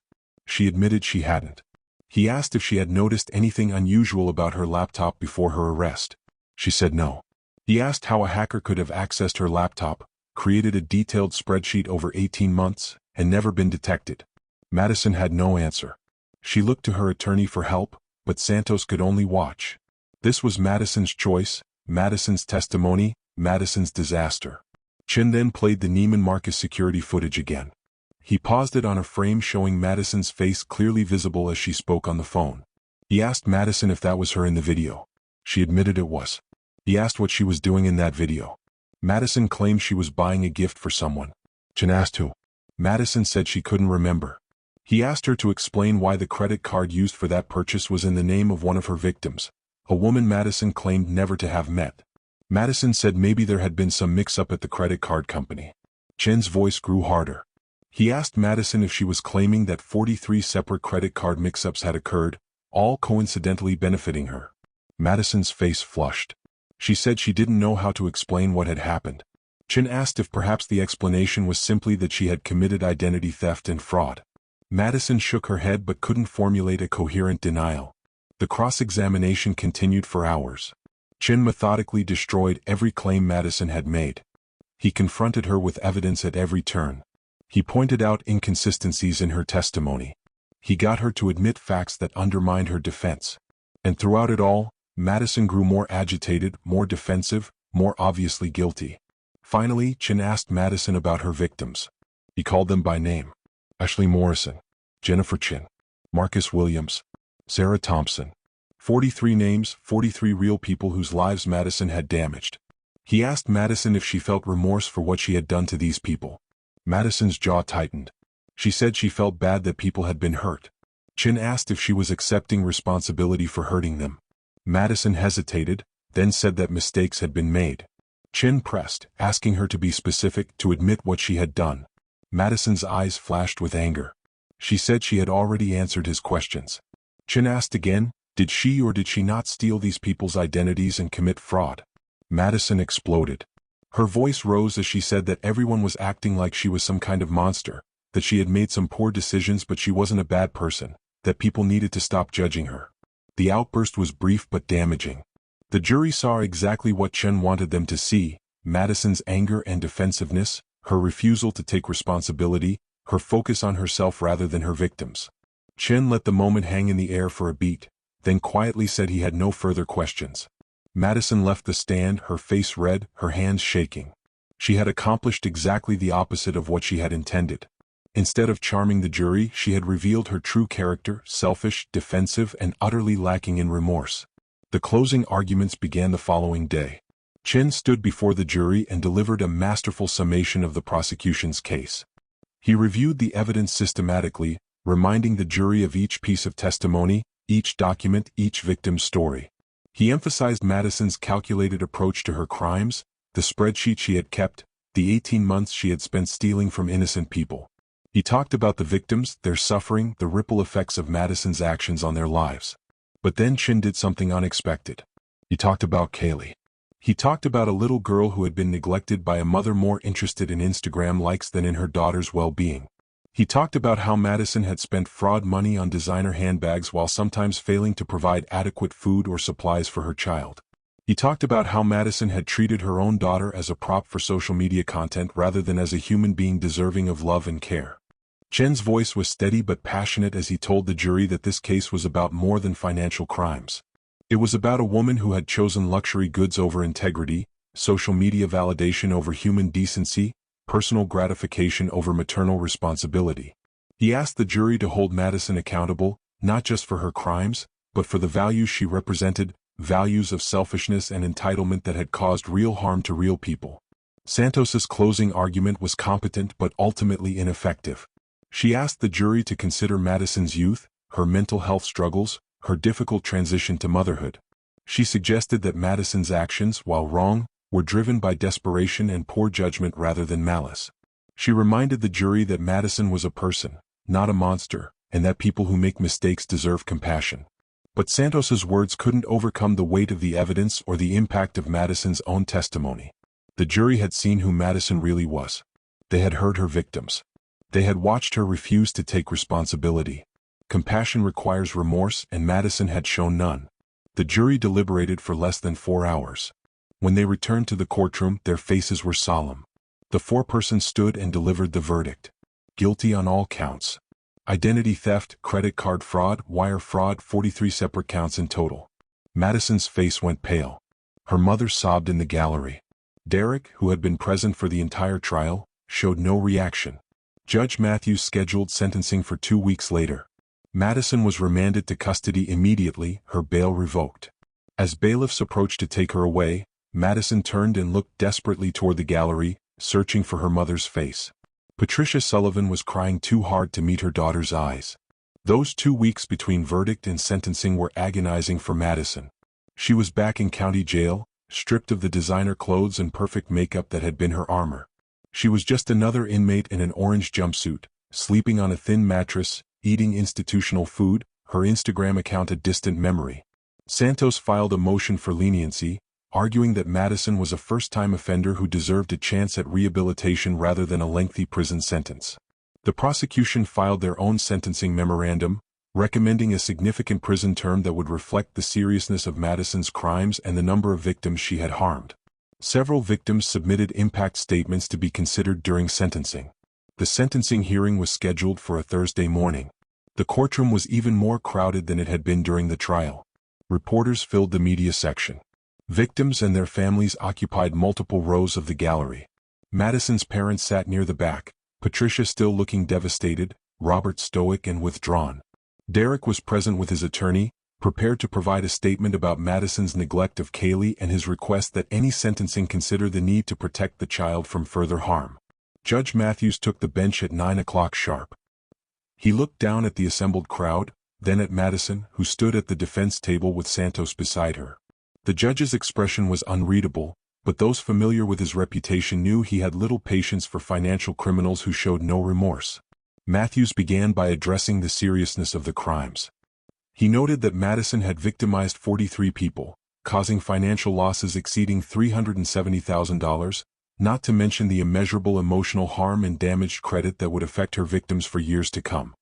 She admitted she hadn't. He asked if she had noticed anything unusual about her laptop before her arrest. She said no. He asked how a hacker could have accessed her laptop, created a detailed spreadsheet over 18 months, and never been detected. Madison had no answer. She looked to her attorney for help, but Santos could only watch. This was Madison's choice, Madison's testimony, Madison's disaster. Chen then played the Neiman Marcus security footage again. He paused it on a frame showing Madison's face clearly visible as she spoke on the phone. He asked Madison if that was her in the video. She admitted it was. He asked what she was doing in that video. Madison claimed she was buying a gift for someone. Chen asked who. Madison said she couldn't remember. He asked her to explain why the credit card used for that purchase was in the name of one of her victims, a woman Madison claimed never to have met. Madison said maybe there had been some mix-up at the credit card company. Chen's voice grew harder. He asked Madison if she was claiming that 43 separate credit card mix-ups had occurred, all coincidentally benefiting her. Madison's face flushed. She said she didn't know how to explain what had happened. Chen asked if perhaps the explanation was simply that she had committed identity theft and fraud. Madison shook her head but couldn't formulate a coherent denial. The cross-examination continued for hours. Chen methodically destroyed every claim Madison had made. He confronted her with evidence at every turn. He pointed out inconsistencies in her testimony. He got her to admit facts that undermined her defense. And throughout it all, Madison grew more agitated, more defensive, more obviously guilty. Finally, Chen asked Madison about her victims. He called them by name. Ashley Morrison, Jennifer Chin, Marcus Williams, Sarah Thompson. 43 names, 43 real people whose lives Madison had damaged. He asked Madison if she felt remorse for what she had done to these people. Madison's jaw tightened. She said she felt bad that people had been hurt. Chen asked if she was accepting responsibility for hurting them. Madison hesitated, then said that mistakes had been made. Chin pressed, asking her to be specific, to admit what she had done. Madison's eyes flashed with anger. She said she had already answered his questions. Chin asked again, did she or did she not steal these people's identities and commit fraud? Madison exploded. Her voice rose as she said that everyone was acting like she was some kind of monster, that she had made some poor decisions but she wasn't a bad person, that people needed to stop judging her. The outburst was brief but damaging. The jury saw exactly what Chen wanted them to see: Madison's anger and defensiveness, her refusal to take responsibility, her focus on herself rather than her victims. Chen let the moment hang in the air for a beat, then quietly said he had no further questions. Madison left the stand, her face red, her hands shaking. She had accomplished exactly the opposite of what she had intended. Instead of charming the jury, she had revealed her true character: selfish, defensive, and utterly lacking in remorse. The closing arguments began the following day. Chen stood before the jury and delivered a masterful summation of the prosecution's case. He reviewed the evidence systematically, reminding the jury of each piece of testimony, each document, each victim's story. He emphasized Madison's calculated approach to her crimes, the spreadsheet she had kept, the 18 months she had spent stealing from innocent people. He talked about the victims, their suffering, the ripple effects of Madison's actions on their lives. But then Chin did something unexpected. He talked about Kaylee. He talked about a little girl who had been neglected by a mother more interested in Instagram likes than in her daughter's well-being. He talked about how Madison had spent fraud money on designer handbags while sometimes failing to provide adequate food or supplies for her child. He talked about how Madison had treated her own daughter as a prop for social media content rather than as a human being deserving of love and care. Chen's voice was steady but passionate as he told the jury that this case was about more than financial crimes. It was about a woman who had chosen luxury goods over integrity, social media validation over human decency, personal gratification over maternal responsibility. He asked the jury to hold Madison accountable, not just for her crimes, but for the values she represented, values of selfishness and entitlement that had caused real harm to real people. Santos's closing argument was competent but ultimately ineffective. She asked the jury to consider Madison's youth, her mental health struggles, her difficult transition to motherhood. She suggested that Madison's actions, while wrong, were driven by desperation and poor judgment rather than malice. She reminded the jury that Madison was a person, not a monster, and that people who make mistakes deserve compassion. But Santos's words couldn't overcome the weight of the evidence or the impact of Madison's own testimony. The jury had seen who Madison really was. They had heard her victims. They had watched her refuse to take responsibility. Compassion requires remorse, and Madison had shown none. The jury deliberated for less than 4 hours. When they returned to the courtroom, their faces were solemn. The foreperson stood and delivered the verdict. Guilty on all counts. Identity theft, credit card fraud, wire fraud, 43 separate counts in total. Madison's face went pale. Her mother sobbed in the gallery. Derek, who had been present for the entire trial, showed no reaction. Judge Matthews scheduled sentencing for 2 weeks later. Madison was remanded to custody immediately, her bail revoked. As bailiffs approached to take her away, Madison turned and looked desperately toward the gallery, searching for her mother's face. Patricia Sullivan was crying too hard to meet her daughter's eyes. Those 2 weeks between verdict and sentencing were agonizing for Madison. She was back in county jail, stripped of the designer clothes and perfect makeup that had been her armor. She was just another inmate in an orange jumpsuit, sleeping on a thin mattress, eating institutional food, her Instagram account a distant memory. Santos filed a motion for leniency, arguing that Madison was a first-time offender who deserved a chance at rehabilitation rather than a lengthy prison sentence. The prosecution filed their own sentencing memorandum, recommending a significant prison term that would reflect the seriousness of Madison's crimes and the number of victims she had harmed. Several victims submitted impact statements to be considered during sentencing. The sentencing hearing was scheduled for a Thursday morning. The courtroom was even more crowded than it had been during the trial. Reporters filled the media section. Victims and their families occupied multiple rows of the gallery. Madison's parents sat near the back, Patricia still looking devastated, Robert stoic and withdrawn. Derek was present with his attorney, prepared to provide a statement about Madison's neglect of Kaylee and his request that any sentencing consider the need to protect the child from further harm. Judge Matthews took the bench at 9 o'clock sharp. He looked down at the assembled crowd, then at Madison, who stood at the defense table with Santos beside her. The judge's expression was unreadable, but those familiar with his reputation knew he had little patience for financial criminals who showed no remorse. Matthews began by addressing the seriousness of the crimes. He noted that Madison had victimized 43 people, causing financial losses exceeding $370,000, not to mention the immeasurable emotional harm and damaged credit that would affect her victims for years to come.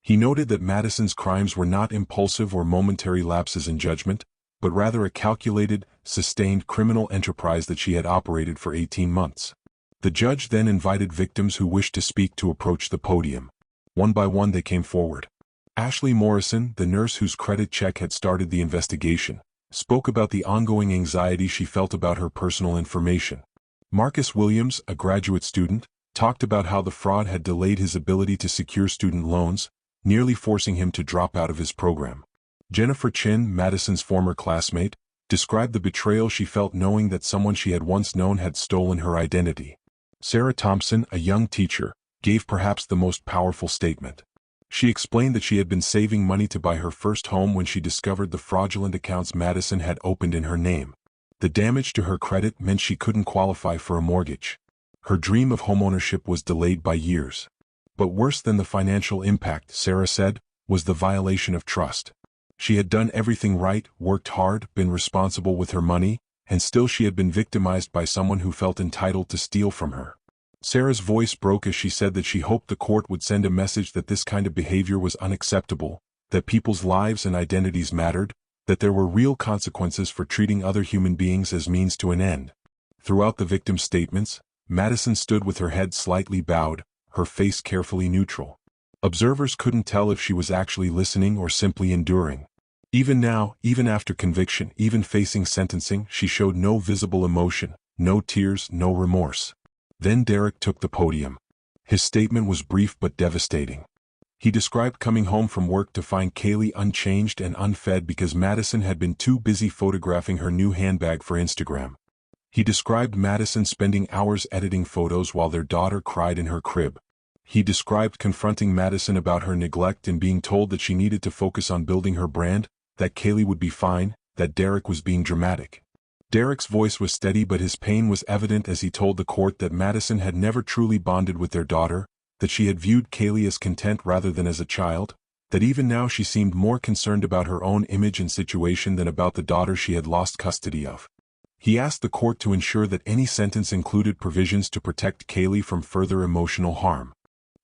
He noted that Madison's crimes were not impulsive or momentary lapses in judgment, but rather a calculated, sustained criminal enterprise that she had operated for 18 months. The judge then invited victims who wished to speak to approach the podium. One by one they came forward. Ashley Morrison, the nurse whose credit check had started the investigation, spoke about the ongoing anxiety she felt about her personal information. Marcus Williams, a graduate student, talked about how the fraud had delayed his ability to secure student loans, nearly forcing him to drop out of his program. Jennifer Chin, Madison's former classmate, described the betrayal she felt knowing that someone she had once known had stolen her identity. Sarah Thompson, a young teacher, gave perhaps the most powerful statement. She explained that she had been saving money to buy her first home when she discovered the fraudulent accounts Madison had opened in her name. The damage to her credit meant she couldn't qualify for a mortgage. Her dream of homeownership was delayed by years. But worse than the financial impact, Sarah said, was the violation of trust. She had done everything right, worked hard, been responsible with her money, and still she had been victimized by someone who felt entitled to steal from her. Sarah's voice broke as she said that she hoped the court would send a message that this kind of behavior was unacceptable, that people's lives and identities mattered, that there were real consequences for treating other human beings as means to an end. Throughout the victim's statements, Madison stood with her head slightly bowed, her face carefully neutral. Observers couldn't tell if she was actually listening or simply enduring. Even now, even after conviction, even facing sentencing, she showed no visible emotion, no tears, no remorse. Then Derek took the podium. His statement was brief but devastating. He described coming home from work to find Kaylee unchanged and unfed because Madison had been too busy photographing her new handbag for Instagram. He described Madison spending hours editing photos while their daughter cried in her crib. He described confronting Madison about her neglect and being told that she needed to focus on building her brand, that Kaylee would be fine, that Derek was being dramatic. Derek's voice was steady but his pain was evident as he told the court that Madison had never truly bonded with their daughter, that she had viewed Kaylee as content rather than as a child, that even now she seemed more concerned about her own image and situation than about the daughter she had lost custody of. He asked the court to ensure that any sentence included provisions to protect Kaylee from further emotional harm.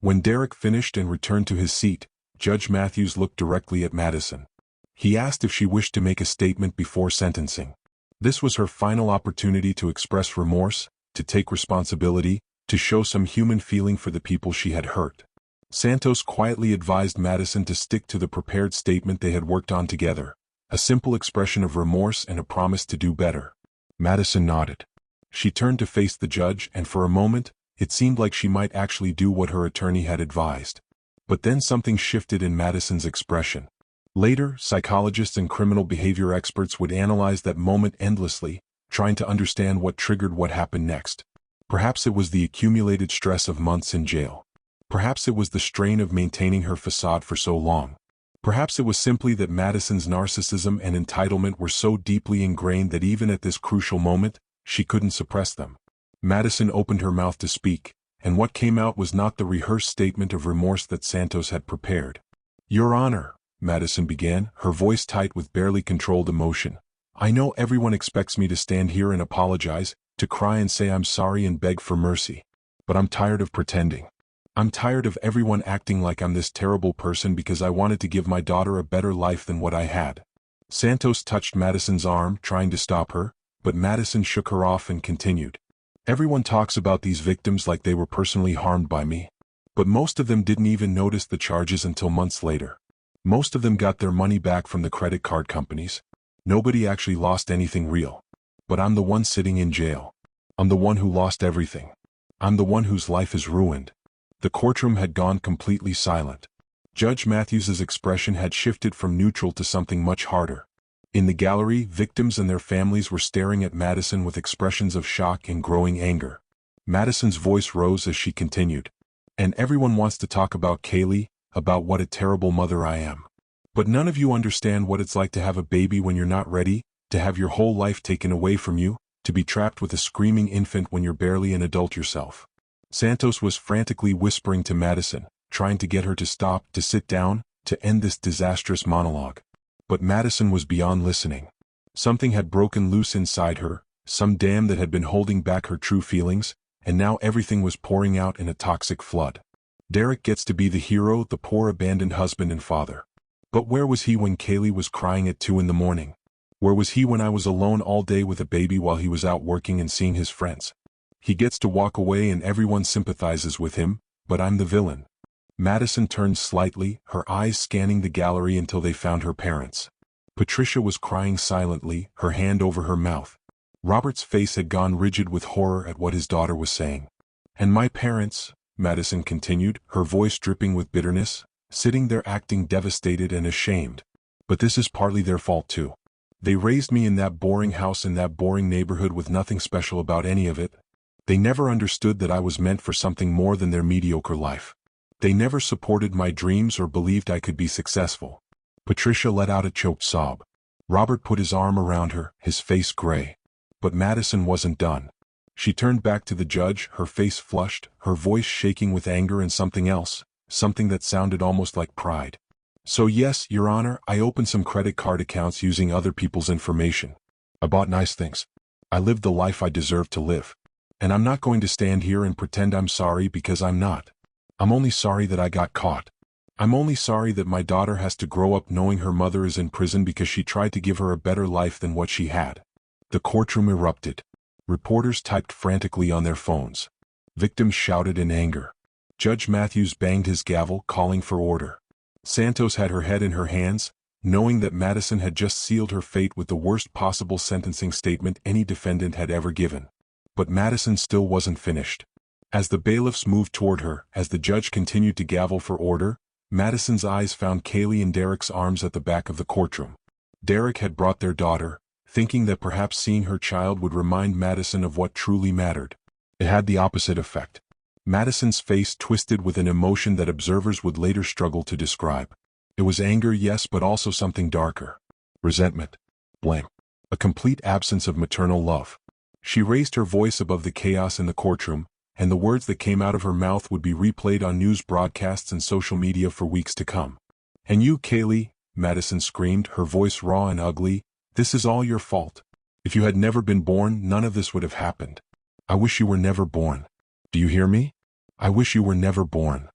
When Derek finished and returned to his seat, Judge Matthews looked directly at Madison. He asked if she wished to make a statement before sentencing. This was her final opportunity to express remorse, to take responsibility, to show some human feeling for the people she had hurt. Santos quietly advised Madison to stick to the prepared statement they had worked on together, a simple expression of remorse and a promise to do better. Madison nodded. She turned to face the judge and for a moment, it seemed like she might actually do what her attorney had advised. But then something shifted in Madison's expression. Later, psychologists and criminal behavior experts would analyze that moment endlessly, trying to understand what triggered what happened next. Perhaps it was the accumulated stress of months in jail. Perhaps it was the strain of maintaining her facade for so long. Perhaps it was simply that Madison's narcissism and entitlement were so deeply ingrained that even at this crucial moment, she couldn't suppress them. Madison opened her mouth to speak, and what came out was not the rehearsed statement of remorse that Santos had prepared. "Your Honor," Madison began, her voice tight with barely controlled emotion. "I know everyone expects me to stand here and apologize, to cry and say I'm sorry and beg for mercy. But I'm tired of pretending. I'm tired of everyone acting like I'm this terrible person because I wanted to give my daughter a better life than what I had." Santos touched Madison's arm, trying to stop her, but Madison shook her off and continued. "Everyone talks about these victims like they were personally harmed by me. But most of them didn't even notice the charges until months later. Most of them got their money back from the credit card companies. Nobody actually lost anything real. But I'm the one sitting in jail. I'm the one who lost everything. I'm the one whose life is ruined." The courtroom had gone completely silent. Judge Matthews's expression had shifted from neutral to something much harder. In the gallery, victims and their families were staring at Madison with expressions of shock and growing anger. Madison's voice rose as she continued. "And everyone wants to talk about Kaylee, about what a terrible mother I am. But none of you understand what it's like to have a baby when you're not ready, To have your whole life taken away from you, to be trapped with a screaming infant when you're barely an adult yourself. Santos was frantically whispering to Madison, trying to get her to stop, to sit down, to end this disastrous monologue. But Madison was beyond listening. Something had broken loose inside her, some dam that had been holding back her true feelings, and now everything was pouring out in a toxic flood. Derek gets to be the hero, the poor abandoned husband and father. But where was he when Kaylee was crying at 2 a.m? Where was he when I was alone all day with a baby while he was out working and seeing his friends? He gets to walk away and everyone sympathizes with him, but I'm the villain. Madison turned slightly, her eyes scanning the gallery until they found her parents. Patricia was crying silently, her hand over her mouth. Robert's face had gone rigid with horror at what his daughter was saying. And my parents, Madison continued, her voice dripping with bitterness, sitting there acting devastated and ashamed. But this is partly their fault too. They raised me in that boring house in that boring neighborhood with nothing special about any of it. They never understood that I was meant for something more than their mediocre life. They never supported my dreams or believed I could be successful. Patricia let out a choked sob. Robert put his arm around her, his face gray. But Madison wasn't done. She turned back to the judge, her face flushed, her voice shaking with anger and something else, something that sounded almost like pride. So yes, Your Honor, I opened some credit card accounts using other people's information. I bought nice things. I lived the life I deserved to live. And I'm not going to stand here and pretend I'm sorry because I'm not. I'm only sorry that I got caught. I'm only sorry that my daughter has to grow up knowing her mother is in prison because she tried to give her a better life than what she had. The courtroom erupted. Reporters typed frantically on their phones. Victims shouted in anger. Judge Matthews banged his gavel, calling for order. Santos had her head in her hands, knowing that Madison had just sealed her fate with the worst possible sentencing statement any defendant had ever given. But Madison still wasn't finished. As the bailiffs moved toward her, as the judge continued to gavel for order, Madison's eyes found Kaylee in Derek's arms at the back of the courtroom. Derek had brought their daughter, thinking that perhaps seeing her child would remind Madison of what truly mattered. It had the opposite effect. Madison's face twisted with an emotion that observers would later struggle to describe. It was anger, yes, but also something darker. Resentment. Blame. A complete absence of maternal love. She raised her voice above the chaos in the courtroom, and the words that came out of her mouth would be replayed on news broadcasts and social media for weeks to come. And you, Kaylee, Madison screamed, her voice raw and ugly, this is all your fault. If you had never been born, none of this would have happened. I wish you were never born. Do you hear me? I wish you were never born.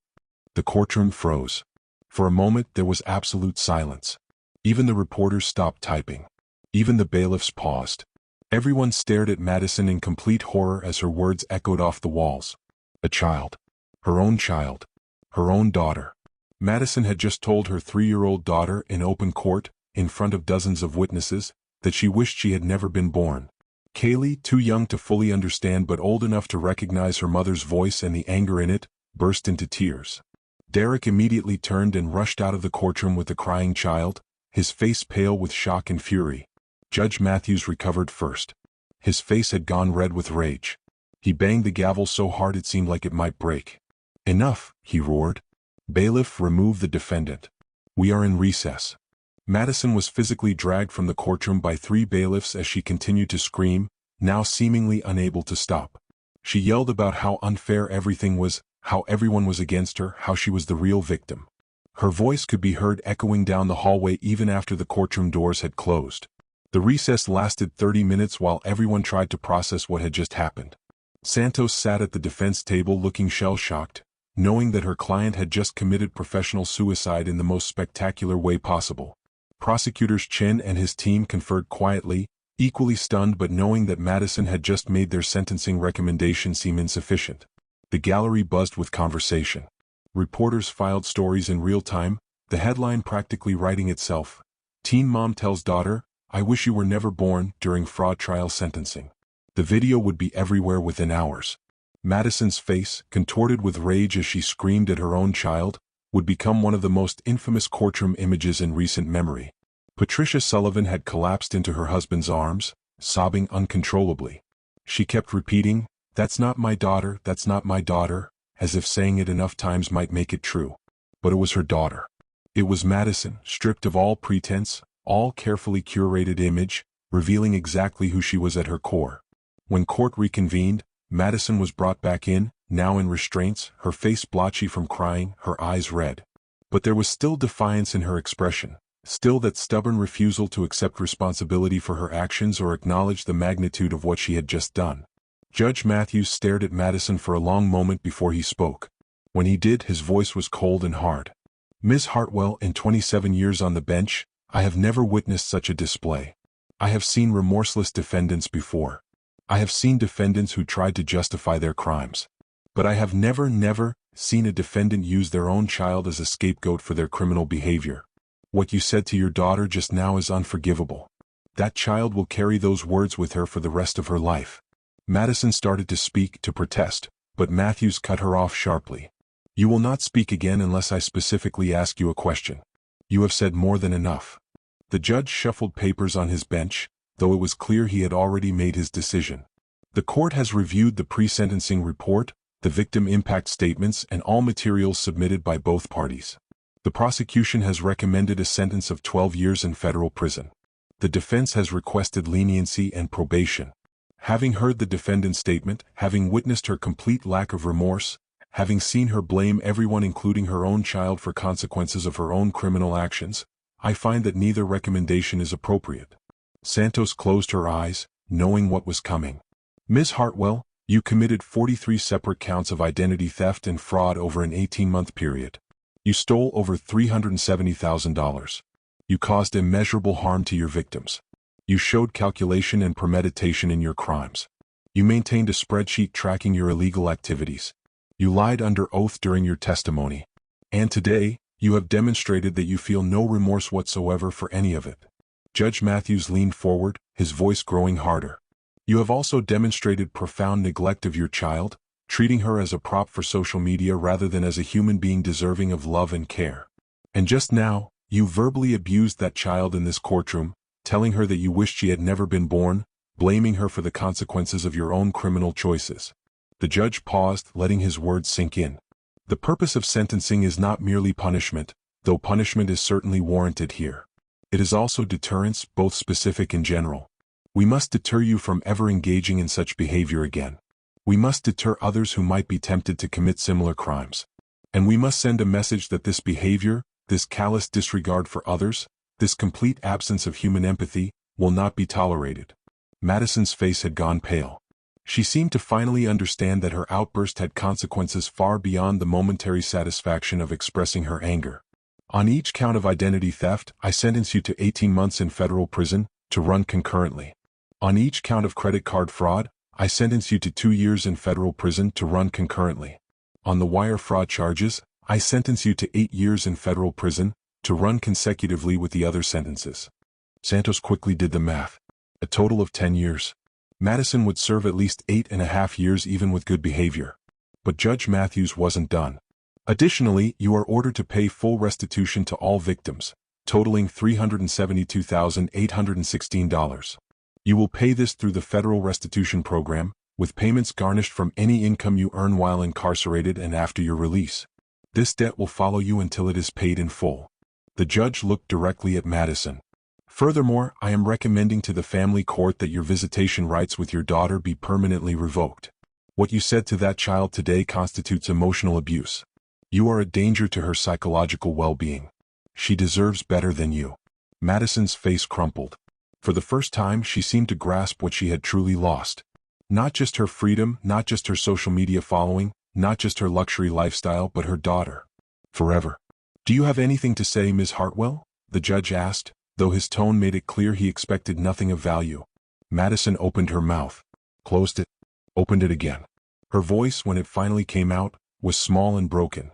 The courtroom froze. For a moment there was absolute silence. Even the reporters stopped typing. Even the bailiffs paused. Everyone stared at Madison in complete horror as her words echoed off the walls. A child. Her own child. Her own daughter. Madison had just told her 3-year-old daughter in open court, in front of dozens of witnesses, that she wished she had never been born. Kaylee, too young to fully understand but old enough to recognize her mother's voice and the anger in it, burst into tears. Derek immediately turned and rushed out of the courtroom with the crying child, his face pale with shock and fury. Judge Matthews recovered first. His face had gone red with rage. He banged the gavel so hard it seemed like it might break. Enough, he roared. Bailiff, remove the defendant. We are in recess. Madison was physically dragged from the courtroom by 3 bailiffs as she continued to scream, now seemingly unable to stop. She yelled about how unfair everything was, how everyone was against her, how she was the real victim. Her voice could be heard echoing down the hallway even after the courtroom doors had closed. The recess lasted 30 minutes while everyone tried to process what had just happened. Santos sat at the defense table looking shell-shocked, knowing that her client had just committed professional suicide in the most spectacular way possible. Prosecutors Chen and his team conferred quietly, equally stunned but knowing that Madison had just made their sentencing recommendation seem insufficient. The gallery buzzed with conversation. Reporters filed stories in real time, the headline practically writing itself. Teen mom tells daughter, I wish you were never born, during fraud trial sentencing. The video would be everywhere within hours. Madison's face, contorted with rage as she screamed at her own child, would become one of the most infamous courtroom images in recent memory. Patricia Sullivan had collapsed into her husband's arms, sobbing uncontrollably. She kept repeating, that's not my daughter, that's not my daughter, as if saying it enough times might make it true. But it was her daughter. It was Madison, stripped of all pretense, all carefully curated image, revealing exactly who she was at her core. When court reconvened, Madison was brought back in, now in restraints, her face blotchy from crying, her eyes red. But there was still defiance in her expression, still that stubborn refusal to accept responsibility for her actions or acknowledge the magnitude of what she had just done. Judge Matthews stared at Madison for a long moment before he spoke. When he did, his voice was cold and hard. "Ms. Hartwell, in 27 years on the bench, I have never witnessed such a display. I have seen remorseless defendants before. I have seen defendants who tried to justify their crimes. But I have never seen a defendant use their own child as a scapegoat for their criminal behavior. What you said to your daughter just now is unforgivable. That child will carry those words with her for the rest of her life." Madison started to speak, to protest, but Matthews cut her off sharply. "You will not speak again unless I specifically ask you a question. You have said more than enough." The judge shuffled papers on his bench, though it was clear he had already made his decision. "The court has reviewed the pre-sentencing report, the victim impact statements, and all materials submitted by both parties. The prosecution has recommended a sentence of 12 years in federal prison. The defense has requested leniency and probation. Having heard the defendant's statement, having witnessed her complete lack of remorse, having seen her blame everyone including her own child for consequences of her own criminal actions, I find that neither recommendation is appropriate." Santos closed her eyes, knowing what was coming. "Ms. Hartwell, you committed 43 separate counts of identity theft and fraud over an 18-month period. You stole over $370,000. You caused immeasurable harm to your victims. You showed calculation and premeditation in your crimes. You maintained a spreadsheet tracking your illegal activities. You lied under oath during your testimony. And today, you have demonstrated that you feel no remorse whatsoever for any of it." Judge Matthews leaned forward, his voice growing harder. "You have also demonstrated profound neglect of your child, treating her as a prop for social media rather than as a human being deserving of love and care. And just now, you verbally abused that child in this courtroom, telling her that you wished she had never been born, blaming her for the consequences of your own criminal choices." The judge paused, letting his words sink in. "The purpose of sentencing is not merely punishment, though punishment is certainly warranted here. It is also deterrence, both specific and general. We must deter you from ever engaging in such behavior again. We must deter others who might be tempted to commit similar crimes. And we must send a message that this behavior, this callous disregard for others, this complete absence of human empathy, will not be tolerated." Madison's face had gone pale. She seemed to finally understand that her outburst had consequences far beyond the momentary satisfaction of expressing her anger. "On each count of identity theft, I sentence you to 18 months in federal prison, to run concurrently. On each count of credit card fraud, I sentence you to 2 years in federal prison, to run concurrently. On the wire fraud charges, I sentence you to 8 years in federal prison, to run consecutively with the other sentences." Santos quickly did the math. A total of 10 years. Madison would serve at least 8.5 years even with good behavior. But Judge Matthews wasn't done. "Additionally, you are ordered to pay full restitution to all victims, totaling $372,816. You will pay this through the federal restitution program, with payments garnished from any income you earn while incarcerated and after your release. This debt will follow you until it is paid in full." The judge looked directly at Madison. "Furthermore, I am recommending to the family court that your visitation rights with your daughter be permanently revoked. What you said to that child today constitutes emotional abuse. You are a danger to her psychological well-being. She deserves better than you." Madison's face crumpled. For the first time, she seemed to grasp what she had truly lost. Not just her freedom, not just her social media following, not just her luxury lifestyle, but her daughter. Forever. "Do you have anything to say, Ms. Hartwell?" the judge asked, though his tone made it clear he expected nothing of value. Madison opened her mouth, closed it, opened it again. Her voice, when it finally came out, was small and broken.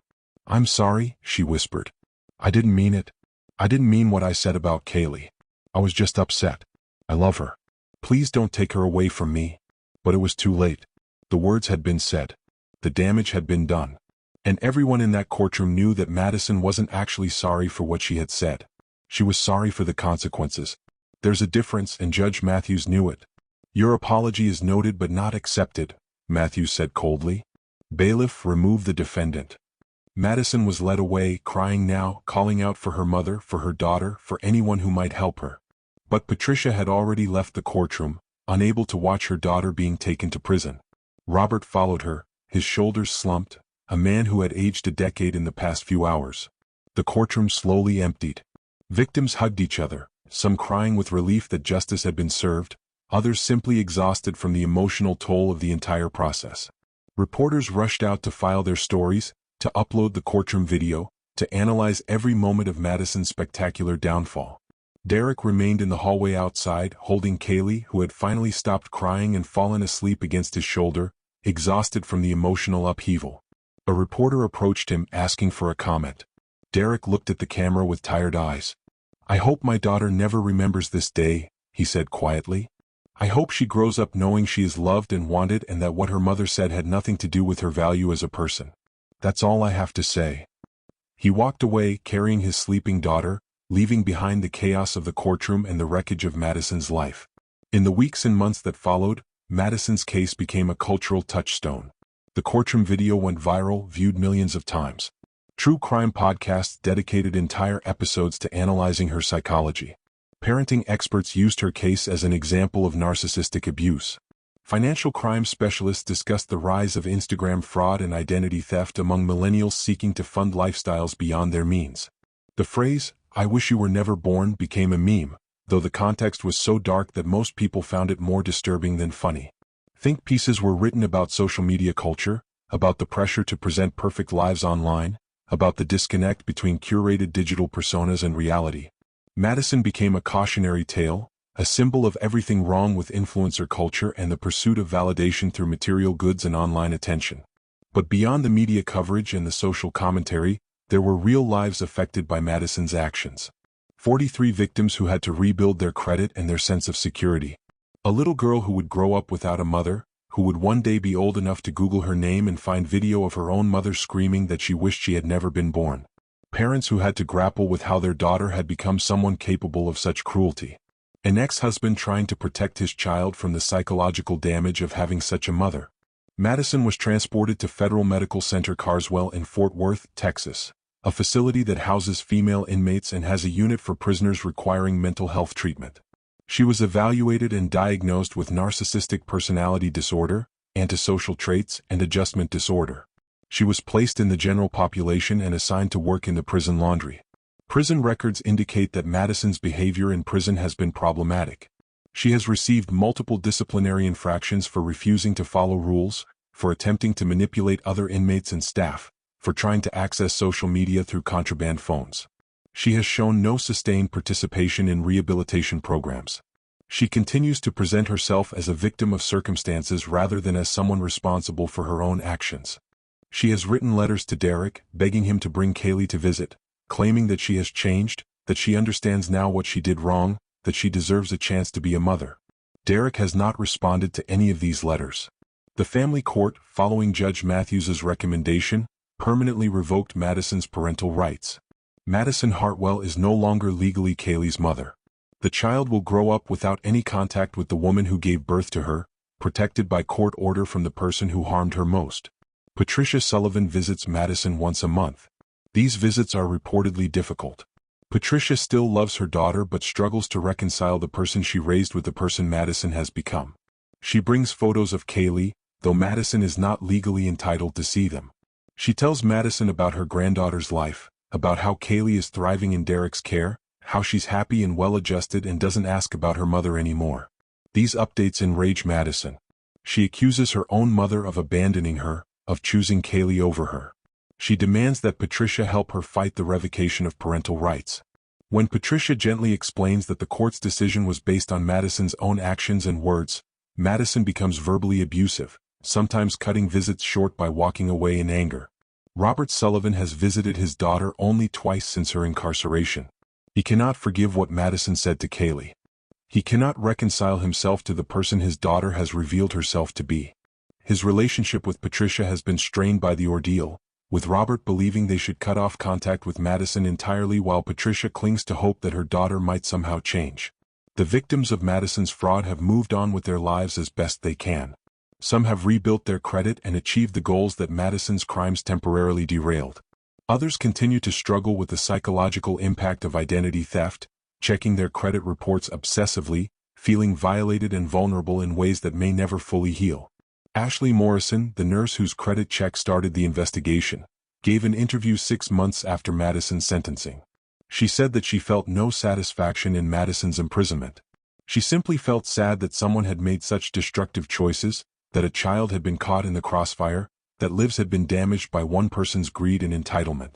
"I'm sorry," she whispered. "I didn't mean it. I didn't mean what I said about Kaylee. I was just upset. I love her. Please don't take her away from me." But it was too late. The words had been said. The damage had been done. And everyone in that courtroom knew that Madison wasn't actually sorry for what she had said. She was sorry for the consequences. There's a difference, and Judge Matthews knew it. "Your apology is noted but not accepted," Matthews said coldly. "Bailiff, remove the defendant." Madison was led away, crying now, calling out for her mother, for her daughter, for anyone who might help her. But Patricia had already left the courtroom, unable to watch her daughter being taken to prison. Robert followed her, his shoulders slumped, a man who had aged a decade in the past few hours. The courtroom slowly emptied. Victims hugged each other, some crying with relief that justice had been served, others simply exhausted from the emotional toll of the entire process. Reporters rushed out to file their stories, to upload the courtroom video, to analyze every moment of Madison's spectacular downfall. Derek remained in the hallway outside, holding Kaylee, who had finally stopped crying and fallen asleep against his shoulder, exhausted from the emotional upheaval. A reporter approached him, asking for a comment. Derek looked at the camera with tired eyes. "I hope my daughter never remembers this day," he said quietly. "I hope she grows up knowing she is loved and wanted and that what her mother said had nothing to do with her value as a person. That's all I have to say." He walked away, carrying his sleeping daughter, leaving behind the chaos of the courtroom and the wreckage of Madison's life. In the weeks and months that followed, Madison's case became a cultural touchstone. The courtroom video went viral, viewed millions of times. True crime podcasts dedicated entire episodes to analyzing her psychology. Parenting experts used her case as an example of narcissistic abuse. Financial crime specialists discussed the rise of Instagram fraud and identity theft among millennials seeking to fund lifestyles beyond their means. The phrase, "I wish you were never born," became a meme, though the context was so dark that most people found it more disturbing than funny. Think pieces were written about social media culture, about the pressure to present perfect lives online, about the disconnect between curated digital personas and reality. Madison became a cautionary tale, a symbol of everything wrong with influencer culture and the pursuit of validation through material goods and online attention. But beyond the media coverage and the social commentary, there were real lives affected by Madison's actions. 43 victims who had to rebuild their credit and their sense of security. A little girl who would grow up without a mother, who would one day be old enough to Google her name and find video of her own mother screaming that she wished she had never been born. Parents who had to grapple with how their daughter had become someone capable of such cruelty. An ex-husband trying to protect his child from the psychological damage of having such a mother. Madison was transported to Federal Medical Center Carswell in Fort Worth, Texas, a facility that houses female inmates and has a unit for prisoners requiring mental health treatment. She was evaluated and diagnosed with narcissistic personality disorder, antisocial traits, and adjustment disorder. She was placed in the general population and assigned to work in the prison laundry. Prison records indicate that Madison's behavior in prison has been problematic. She has received multiple disciplinary infractions for refusing to follow rules, for attempting to manipulate other inmates and staff, for trying to access social media through contraband phones. She has shown no sustained participation in rehabilitation programs. She continues to present herself as a victim of circumstances rather than as someone responsible for her own actions. She has written letters to Derek, begging him to bring Kaylee to visit, claiming that she has changed, that she understands now what she did wrong, that she deserves a chance to be a mother. Derek has not responded to any of these letters. The family court, following Judge Matthews's recommendation, permanently revoked Madison's parental rights. Madison Hartwell is no longer legally Kaylee's mother. The child will grow up without any contact with the woman who gave birth to her, protected by court order from the person who harmed her most. Patricia Sullivan visits Madison once a month. These visits are reportedly difficult. Patricia still loves her daughter but struggles to reconcile the person she raised with the person Madison has become. She brings photos of Kaylee, though Madison is not legally entitled to see them. She tells Madison about her granddaughter's life, about how Kaylee is thriving in Derek's care, how she's happy and well-adjusted and doesn't ask about her mother anymore. These updates enrage Madison. She accuses her own mother of abandoning her, of choosing Kaylee over her. She demands that Patricia help her fight the revocation of parental rights. When Patricia gently explains that the court's decision was based on Madison's own actions and words, Madison becomes verbally abusive, sometimes cutting visits short by walking away in anger. Robert Sullivan has visited his daughter only twice since her incarceration. He cannot forgive what Madison said to Kaylee. He cannot reconcile himself to the person his daughter has revealed herself to be. His relationship with Patricia has been strained by the ordeal, with Robert believing they should cut off contact with Madison entirely while Patricia clings to hope that her daughter might somehow change. The victims of Madison's fraud have moved on with their lives as best they can. Some have rebuilt their credit and achieved the goals that Madison's crimes temporarily derailed. Others continue to struggle with the psychological impact of identity theft, checking their credit reports obsessively, feeling violated and vulnerable in ways that may never fully heal. Ashley Morrison, the nurse whose credit check started the investigation, gave an interview 6 months after Madison's sentencing. She said that she felt no satisfaction in Madison's imprisonment. She simply felt sad that someone had made such destructive choices, that a child had been caught in the crossfire, that lives had been damaged by one person's greed and entitlement.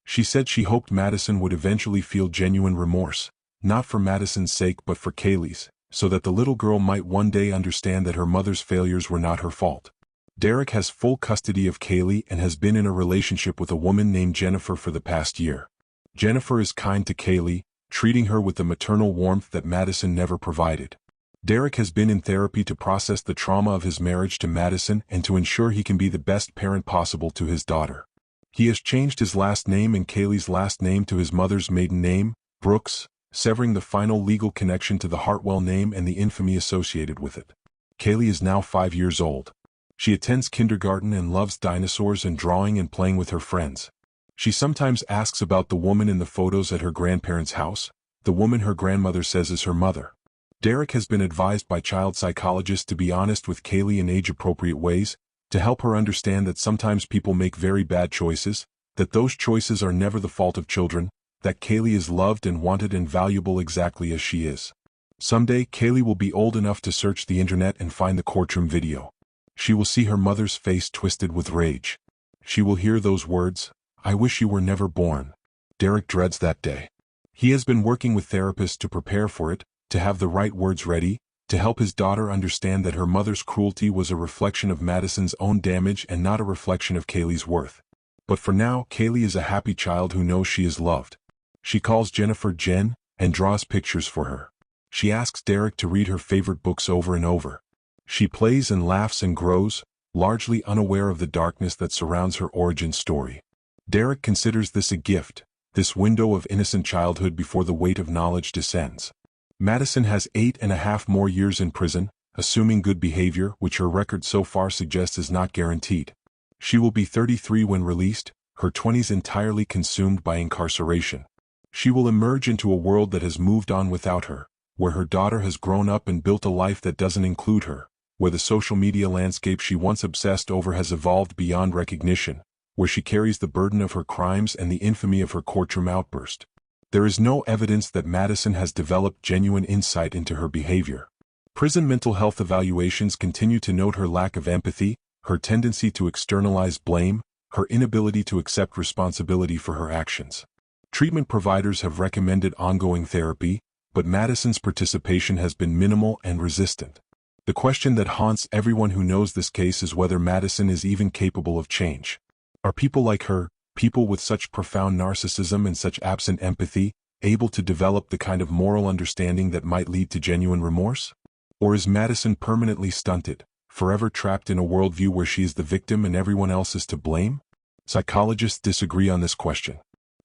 She said she hoped Madison would eventually feel genuine remorse, not for Madison's sake but for Kaylee's, so that the little girl might one day understand that her mother's failures were not her fault. Derek has full custody of Kaylee and has been in a relationship with a woman named Jennifer for the past year. Jennifer is kind to Kaylee, treating her with the maternal warmth that Madison never provided. Derek has been in therapy to process the trauma of his marriage to Madison and to ensure he can be the best parent possible to his daughter. He has changed his last name and Kaylee's last name to his mother's maiden name, Brooks, severing the final legal connection to the Hartwell name and the infamy associated with it. Kaylee is now 5 years old. She attends kindergarten and loves dinosaurs and drawing and playing with her friends. She sometimes asks about the woman in the photos at her grandparents' house, the woman her grandmother says is her mother. Derek has been advised by child psychologists to be honest with Kaylee in age-appropriate ways, to help her understand that sometimes people make very bad choices, that those choices are never the fault of children, that Kaylee is loved and wanted and valuable exactly as she is. Someday, Kaylee will be old enough to search the internet and find the courtroom video. She will see her mother's face twisted with rage. She will hear those words, "I wish you were never born." Derek dreads that day. He has been working with therapists to prepare for it, to have the right words ready, to help his daughter understand that her mother's cruelty was a reflection of Madison's own damage and not a reflection of Kaylee's worth. But for now, Kaylee is a happy child who knows she is loved. She calls Jennifer Jen, and draws pictures for her. She asks Derek to read her favorite books over and over. She plays and laughs and grows, largely unaware of the darkness that surrounds her origin story. Derek considers this a gift, this window of innocent childhood before the weight of knowledge descends. Madison has 8.5 more years in prison, assuming good behavior, which her record so far suggests is not guaranteed. She will be 33 when released, her 20s entirely consumed by incarceration. She will emerge into a world that has moved on without her, where her daughter has grown up and built a life that doesn't include her, where the social media landscape she once obsessed over has evolved beyond recognition, where she carries the burden of her crimes and the infamy of her courtroom outburst. There is no evidence that Madison has developed genuine insight into her behavior. Prison mental health evaluations continue to note her lack of empathy, her tendency to externalize blame, her inability to accept responsibility for her actions. Treatment providers have recommended ongoing therapy, but Madison's participation has been minimal and resistant. The question that haunts everyone who knows this case is whether Madison is even capable of change. Are people like her, people with such profound narcissism and such absent empathy, able to develop the kind of moral understanding that might lead to genuine remorse? Or is Madison permanently stunted, forever trapped in a worldview where she is the victim and everyone else is to blame? Psychologists disagree on this question.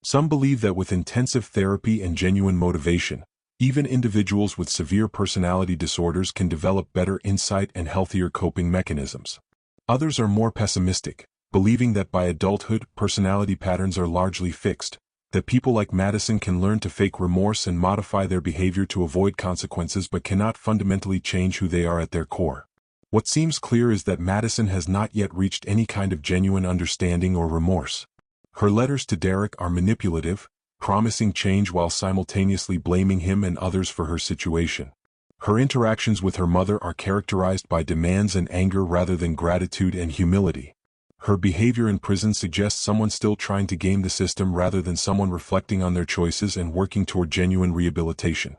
Some believe that with intensive therapy and genuine motivation, even individuals with severe personality disorders can develop better insight and healthier coping mechanisms. Others are more pessimistic, believing that by adulthood, personality patterns are largely fixed, that people like Madison can learn to fake remorse and modify their behavior to avoid consequences but cannot fundamentally change who they are at their core. What seems clear is that Madison has not yet reached any kind of genuine understanding or remorse. Her letters to Derek are manipulative, promising change while simultaneously blaming him and others for her situation. Her interactions with her mother are characterized by demands and anger rather than gratitude and humility. Her behavior in prison suggests someone still trying to game the system rather than someone reflecting on their choices and working toward genuine rehabilitation.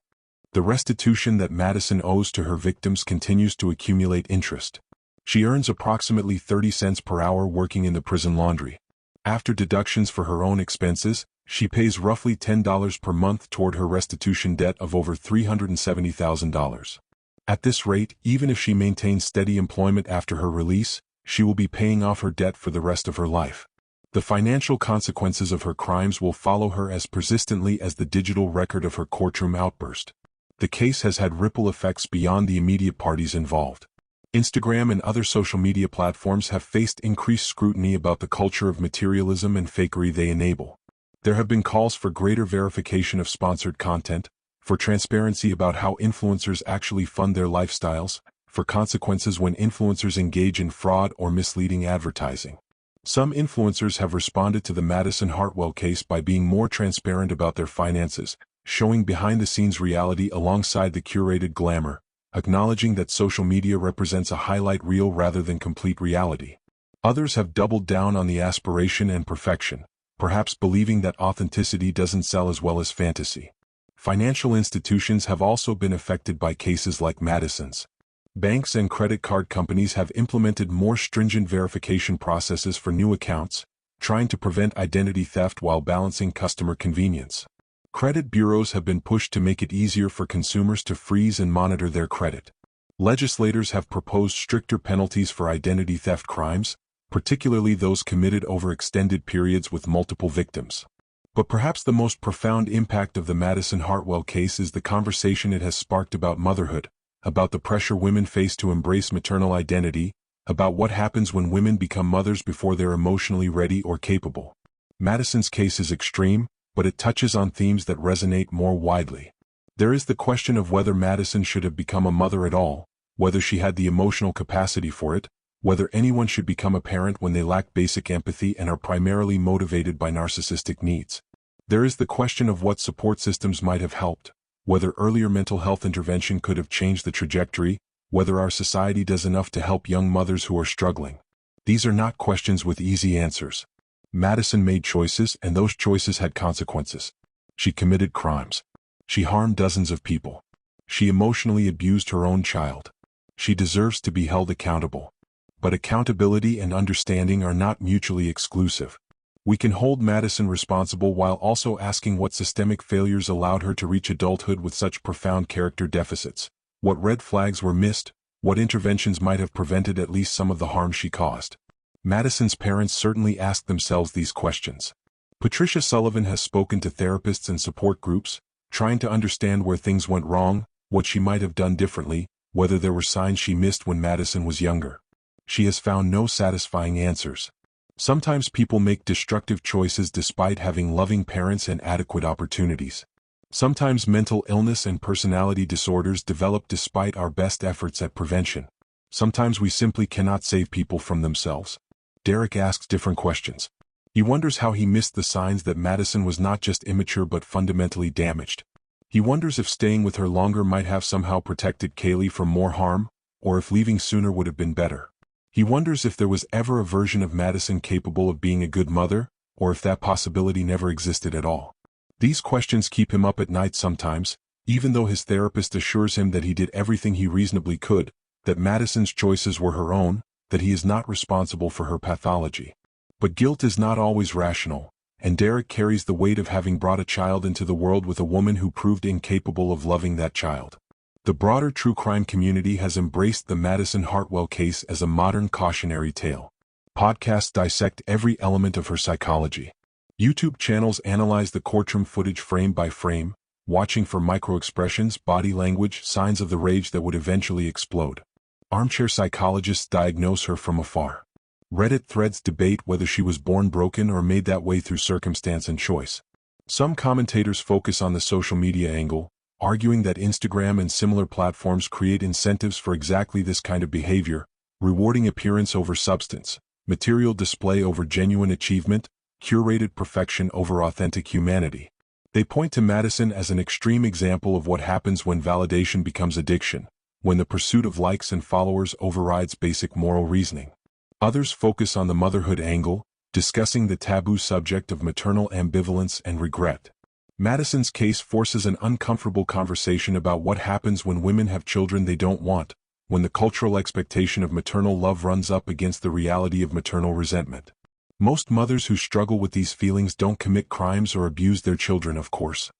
The restitution that Madison owes to her victims continues to accumulate interest. She earns approximately 30 cents per hour working in the prison laundry. After deductions for her own expenses, she pays roughly $10 per month toward her restitution debt of over $370,000. At this rate, even if she maintains steady employment after her release, she will be paying off her debt for the rest of her life. The financial consequences of her crimes will follow her as persistently as the digital record of her courtroom outburst. The case has had ripple effects beyond the immediate parties involved. Instagram and other social media platforms have faced increased scrutiny about the culture of materialism and fakery they enable. There have been calls for greater verification of sponsored content, for transparency about how influencers actually fund their lifestyles, for consequences when influencers engage in fraud or misleading advertising. Some influencers have responded to the Madison Hartwell case by being more transparent about their finances, showing behind-the-scenes reality alongside the curated glamour, acknowledging that social media represents a highlight reel rather than complete reality. Others have doubled down on the aspiration and perfection, perhaps believing that authenticity doesn't sell as well as fantasy. Financial institutions have also been affected by cases like Madison's. Banks and credit card companies have implemented more stringent verification processes for new accounts, trying to prevent identity theft while balancing customer convenience. Credit bureaus have been pushed to make it easier for consumers to freeze and monitor their credit. Legislators have proposed stricter penalties for identity theft crimes, particularly those committed over extended periods with multiple victims. But perhaps the most profound impact of the Madison Hartwell case is the conversation it has sparked about motherhood, about the pressure women face to embrace maternal identity, about what happens when women become mothers before they're emotionally ready or capable. Madison's case is extreme, but it touches on themes that resonate more widely. There is the question of whether Madison should have become a mother at all, whether she had the emotional capacity for it, whether anyone should become a parent when they lack basic empathy and are primarily motivated by narcissistic needs. There is the question of what support systems might have helped, whether earlier mental health intervention could have changed the trajectory, whether our society does enough to help young mothers who are struggling. These are not questions with easy answers. Madison made choices, and those choices had consequences. She committed crimes. She harmed dozens of people. She emotionally abused her own child. She deserves to be held accountable. But accountability and understanding are not mutually exclusive. We can hold Madison responsible while also asking what systemic failures allowed her to reach adulthood with such profound character deficits, what red flags were missed, what interventions might have prevented at least some of the harm she caused. Madison's parents certainly asked themselves these questions. Patricia Sullivan has spoken to therapists and support groups, trying to understand where things went wrong, what she might have done differently, whether there were signs she missed when Madison was younger. She has found no satisfying answers. Sometimes people make destructive choices despite having loving parents and adequate opportunities. Sometimes mental illness and personality disorders develop despite our best efforts at prevention. Sometimes we simply cannot save people from themselves. Derek asks different questions. He wonders how he missed the signs that Madison was not just immature but fundamentally damaged. He wonders if staying with her longer might have somehow protected Kaylee from more harm, or if leaving sooner would have been better. He wonders if there was ever a version of Madison capable of being a good mother, or if that possibility never existed at all. These questions keep him up at night sometimes, even though his therapist assures him that he did everything he reasonably could, that Madison's choices were her own, that he is not responsible for her pathology. But guilt is not always rational, and Derek carries the weight of having brought a child into the world with a woman who proved incapable of loving that child. The broader true crime community has embraced the Madison Hartwell case as a modern cautionary tale. Podcasts dissect every element of her psychology. YouTube channels analyze the courtroom footage frame by frame, watching for microexpressions, body language, signs of the rage that would eventually explode. Armchair psychologists diagnose her from afar. Reddit threads debate whether she was born broken or made that way through circumstance and choice. Some commentators focus on the social media angle, arguing that Instagram and similar platforms create incentives for exactly this kind of behavior, rewarding appearance over substance, material display over genuine achievement, curated perfection over authentic humanity. They point to Madison as an extreme example of what happens when validation becomes addiction, when the pursuit of likes and followers overrides basic moral reasoning. Others focus on the motherhood angle, discussing the taboo subject of maternal ambivalence and regret. Madison's case forces an uncomfortable conversation about what happens when women have children they don't want, when the cultural expectation of maternal love runs up against the reality of maternal resentment. Most mothers who struggle with these feelings don't commit crimes or abuse their children, of course.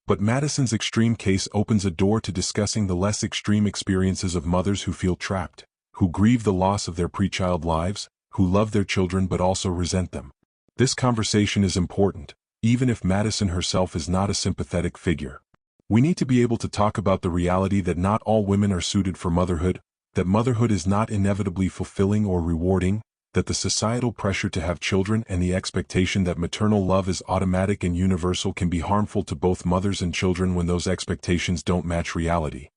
But Madison's extreme case opens a door to discussing the less extreme experiences of mothers who feel trapped, who grieve the loss of their pre-child lives, who love their children but also resent them. This conversation is important, even if Madison herself is not a sympathetic figure. We need to be able to talk about the reality that not all women are suited for motherhood, that motherhood is not inevitably fulfilling or rewarding, that the societal pressure to have children and the expectation that maternal love is automatic and universal can be harmful to both mothers and children when those expectations don't match reality.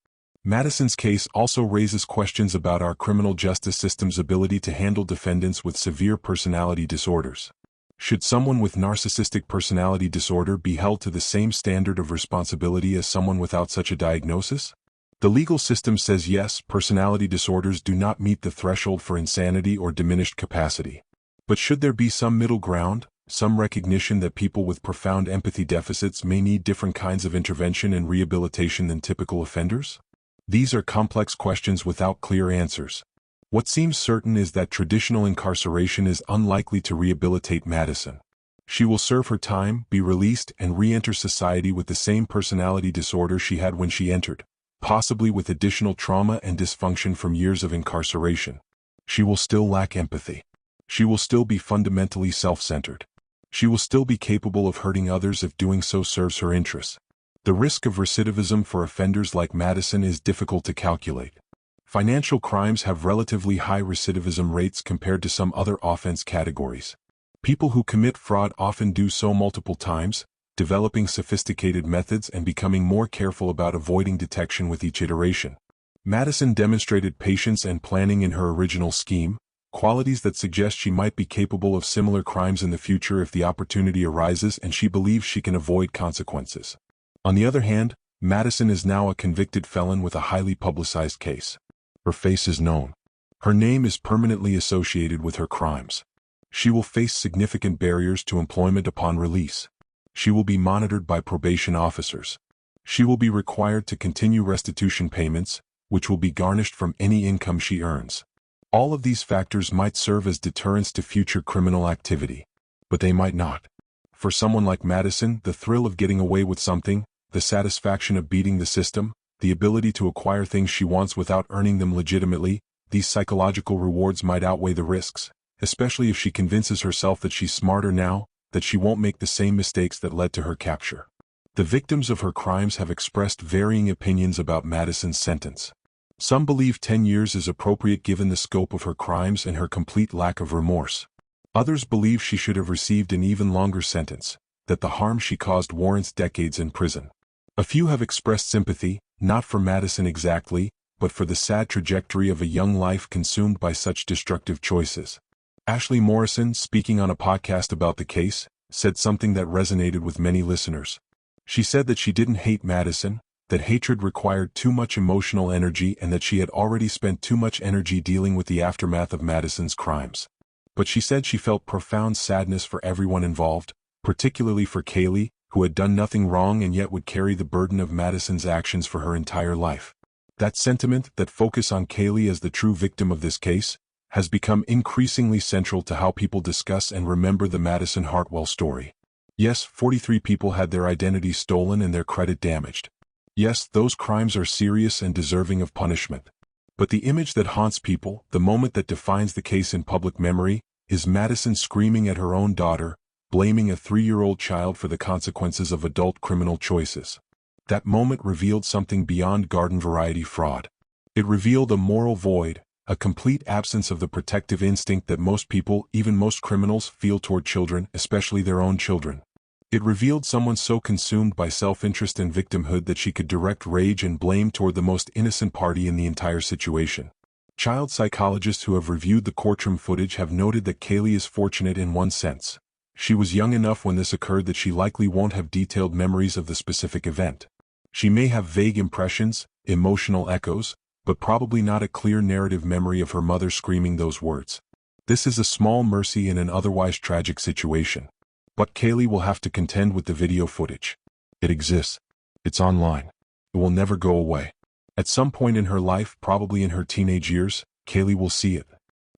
Madison's case also raises questions about our criminal justice system's ability to handle defendants with severe personality disorders. Should someone with narcissistic personality disorder be held to the same standard of responsibility as someone without such a diagnosis? The legal system says yes, personality disorders do not meet the threshold for insanity or diminished capacity. But should there be some middle ground, some recognition that people with profound empathy deficits may need different kinds of intervention and rehabilitation than typical offenders? These are complex questions without clear answers. What seems certain is that traditional incarceration is unlikely to rehabilitate Madison. She will serve her time, be released, and re-enter society with the same personality disorder she had when she entered, possibly with additional trauma and dysfunction from years of incarceration. She will still lack empathy. She will still be fundamentally self-centered. She will still be capable of hurting others if doing so serves her interests. The risk of recidivism for offenders like Madison is difficult to calculate. Financial crimes have relatively high recidivism rates compared to some other offense categories. People who commit fraud often do so multiple times, developing sophisticated methods and becoming more careful about avoiding detection with each iteration. Madison demonstrated patience and planning in her original scheme, qualities that suggest she might be capable of similar crimes in the future if the opportunity arises and she believes she can avoid consequences. On the other hand, Madison is now a convicted felon with a highly publicized case. Her face is known. Her name is permanently associated with her crimes. She will face significant barriers to employment upon release. She will be monitored by probation officers. She will be required to continue restitution payments, which will be garnished from any income she earns. All of these factors might serve as deterrents to future criminal activity, but they might not. For someone like Madison, the thrill of getting away with something, the satisfaction of beating the system, the ability to acquire things she wants without earning them legitimately, these psychological rewards might outweigh the risks, especially if she convinces herself that she's smarter now, that she won't make the same mistakes that led to her capture. The victims of her crimes have expressed varying opinions about Madison's sentence. Some believe 10 years is appropriate given the scope of her crimes and her complete lack of remorse. Others believe she should have received an even longer sentence, that the harm she caused warrants decades in prison. A few have expressed sympathy, not for Madison exactly, but for the sad trajectory of a young life consumed by such destructive choices. Ashley Morrison, speaking on a podcast about the case, said something that resonated with many listeners. She said that she didn't hate Madison, that hatred required too much emotional energy and that she had already spent too much energy dealing with the aftermath of Madison's crimes. But she said she felt profound sadness for everyone involved, particularly for Kaylee, who had done nothing wrong and yet would carry the burden of Madison's actions for her entire life. That sentiment, that focus on Kaylee as the true victim of this case, has become increasingly central to how people discuss and remember the Madison Hartwell story. Yes, 43 people had their identities stolen and their credit damaged. Yes, those crimes are serious and deserving of punishment. But the image that haunts people, the moment that defines the case in public memory, is Madison screaming at her own daughter, blaming a 3-year-old child for the consequences of adult criminal choices. That moment revealed something beyond garden-variety fraud. It revealed a moral void, a complete absence of the protective instinct that most people, even most criminals, feel toward children, especially their own children. It revealed someone so consumed by self-interest and victimhood that she could direct rage and blame toward the most innocent party in the entire situation. Child psychologists who have reviewed the courtroom footage have noted that Kaylee is fortunate in one sense. She was young enough when this occurred that she likely won't have detailed memories of the specific event. She may have vague impressions, emotional echoes, but probably not a clear narrative memory of her mother screaming those words. This is a small mercy in an otherwise tragic situation. But Kaylee will have to contend with the video footage. It exists. It's online. It will never go away. At some point in her life, probably in her teenage years, Kaylee will see it.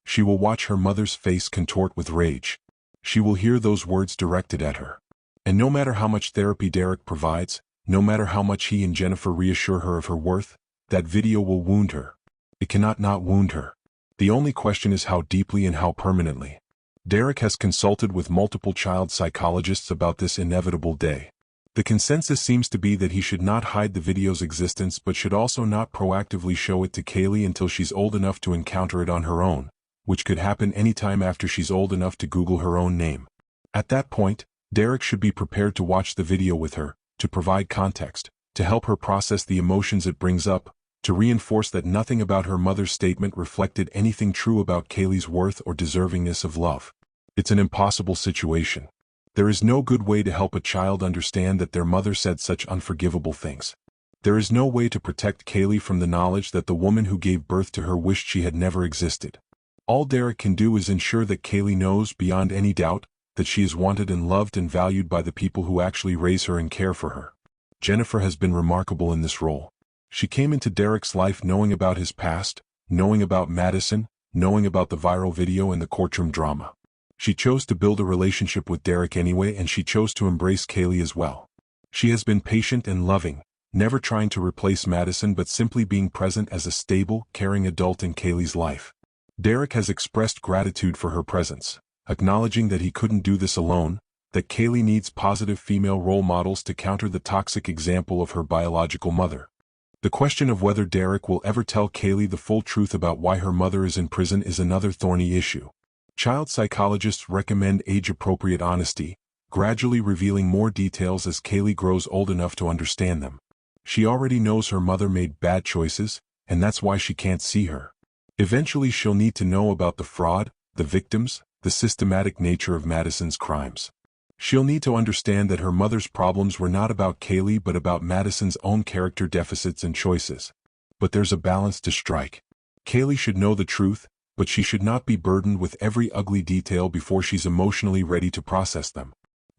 She will watch her mother's face contort with rage. She will hear those words directed at her. And no matter how much therapy Derek provides, no matter how much he and Jennifer reassure her of her worth, that video will wound her. It cannot not wound her. The only question is how deeply and how permanently. Derek has consulted with multiple child psychologists about this inevitable day. The consensus seems to be that he should not hide the video's existence but should also not proactively show it to Kaylee until she's old enough to encounter it on her own, which could happen anytime after she's old enough to Google her own name. At that point, Derek should be prepared to watch the video with her, to provide context, to help her process the emotions it brings up, to reinforce that nothing about her mother's statement reflected anything true about Kaylee's worth or deservingness of love. It's an impossible situation. There is no good way to help a child understand that their mother said such unforgivable things. There is no way to protect Kaylee from the knowledge that the woman who gave birth to her wished she had never existed. All Derek can do is ensure that Kaylee knows beyond any doubt that she is wanted and loved and valued by the people who actually raise her and care for her. Jennifer has been remarkable in this role. She came into Derek's life knowing about his past, knowing about Madison, knowing about the viral video and the courtroom drama. She chose to build a relationship with Derek anyway, and she chose to embrace Kaylee as well. She has been patient and loving, never trying to replace Madison but simply being present as a stable, caring adult in Kaylee's life. Derek has expressed gratitude for her presence, acknowledging that he couldn't do this alone, that Kaylee needs positive female role models to counter the toxic example of her biological mother. The question of whether Derek will ever tell Kaylee the full truth about why her mother is in prison is another thorny issue. Child psychologists recommend age-appropriate honesty, gradually revealing more details as Kaylee grows old enough to understand them. She already knows her mother made bad choices, and that's why she can't see her. Eventually she'll need to know about the fraud, the victims, the systematic nature of Madison's crimes. She'll need to understand that her mother's problems were not about Kaylee but about Madison's own character deficits and choices. But there's a balance to strike. Kaylee should know the truth, but she should not be burdened with every ugly detail before she's emotionally ready to process them.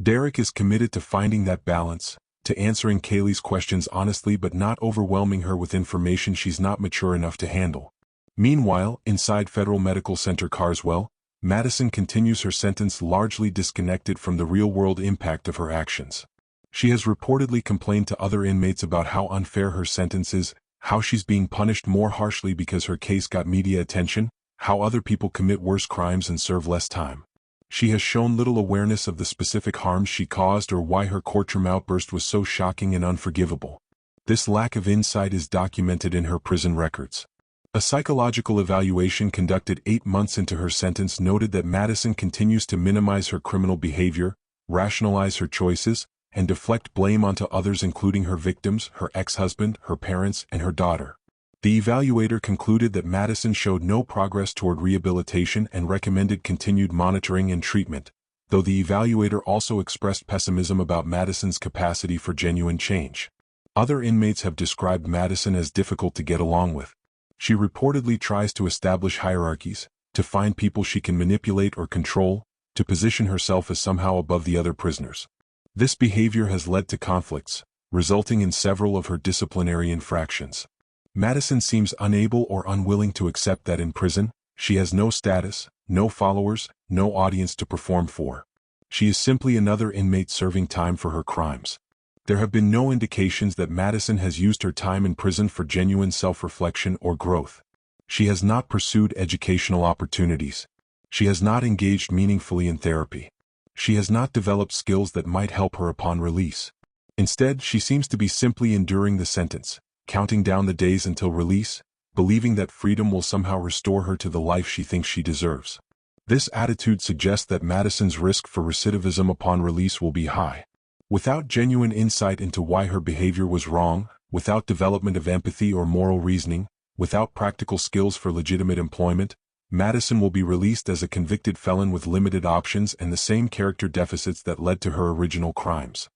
Derek is committed to finding that balance, to answering Kaylee's questions honestly but not overwhelming her with information she's not mature enough to handle. Meanwhile, inside Federal Medical Center Carswell, Madison continues her sentence largely disconnected from the real-world impact of her actions. She has reportedly complained to other inmates about how unfair her sentence is, how she's being punished more harshly because her case got media attention, how other people commit worse crimes and serve less time. She has shown little awareness of the specific harms she caused or why her courtroom outburst was so shocking and unforgivable. This lack of insight is documented in her prison records. A psychological evaluation conducted 8 months into her sentence noted that Madison continues to minimize her criminal behavior, rationalize her choices, and deflect blame onto others including her victims, her ex-husband, her parents, and her daughter. The evaluator concluded that Madison showed no progress toward rehabilitation and recommended continued monitoring and treatment, though the evaluator also expressed pessimism about Madison's capacity for genuine change. Other inmates have described Madison as difficult to get along with. She reportedly tries to establish hierarchies, to find people she can manipulate or control, to position herself as somehow above the other prisoners. This behavior has led to conflicts, resulting in several of her disciplinary infractions. Madison seems unable or unwilling to accept that in prison, she has no status, no followers, no audience to perform for. She is simply another inmate serving time for her crimes. There have been no indications that Madison has used her time in prison for genuine self-reflection or growth. She has not pursued educational opportunities. She has not engaged meaningfully in therapy. She has not developed skills that might help her upon release. Instead, she seems to be simply enduring the sentence, counting down the days until release, believing that freedom will somehow restore her to the life she thinks she deserves. This attitude suggests that Madison's risk for recidivism upon release will be high. Without genuine insight into why her behavior was wrong, without development of empathy or moral reasoning, without practical skills for legitimate employment, Madison will be released as a convicted felon with limited options and the same character deficits that led to her original crimes.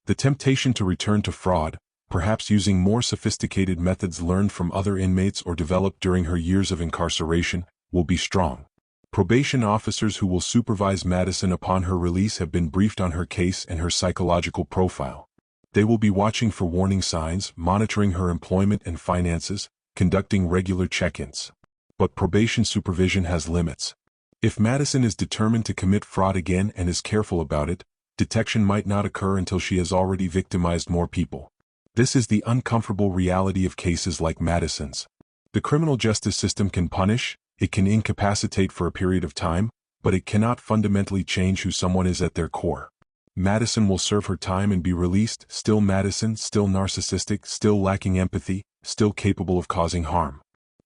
The temptation to return to fraud, perhaps using more sophisticated methods learned from other inmates or developed during her years of incarceration, will be strong. Probation officers who will supervise Madison upon her release have been briefed on her case and her psychological profile. They will be watching for warning signs, monitoring her employment and finances, conducting regular check-ins. But probation supervision has limits. If Madison is determined to commit fraud again and is careful about it, detection might not occur until she has already victimized more people. This is the uncomfortable reality of cases like Madison's. The criminal justice system can punish, it can incapacitate for a period of time, but it cannot fundamentally change who someone is at their core. Madison will serve her time and be released, still Madison, still narcissistic, still lacking empathy, still capable of causing harm.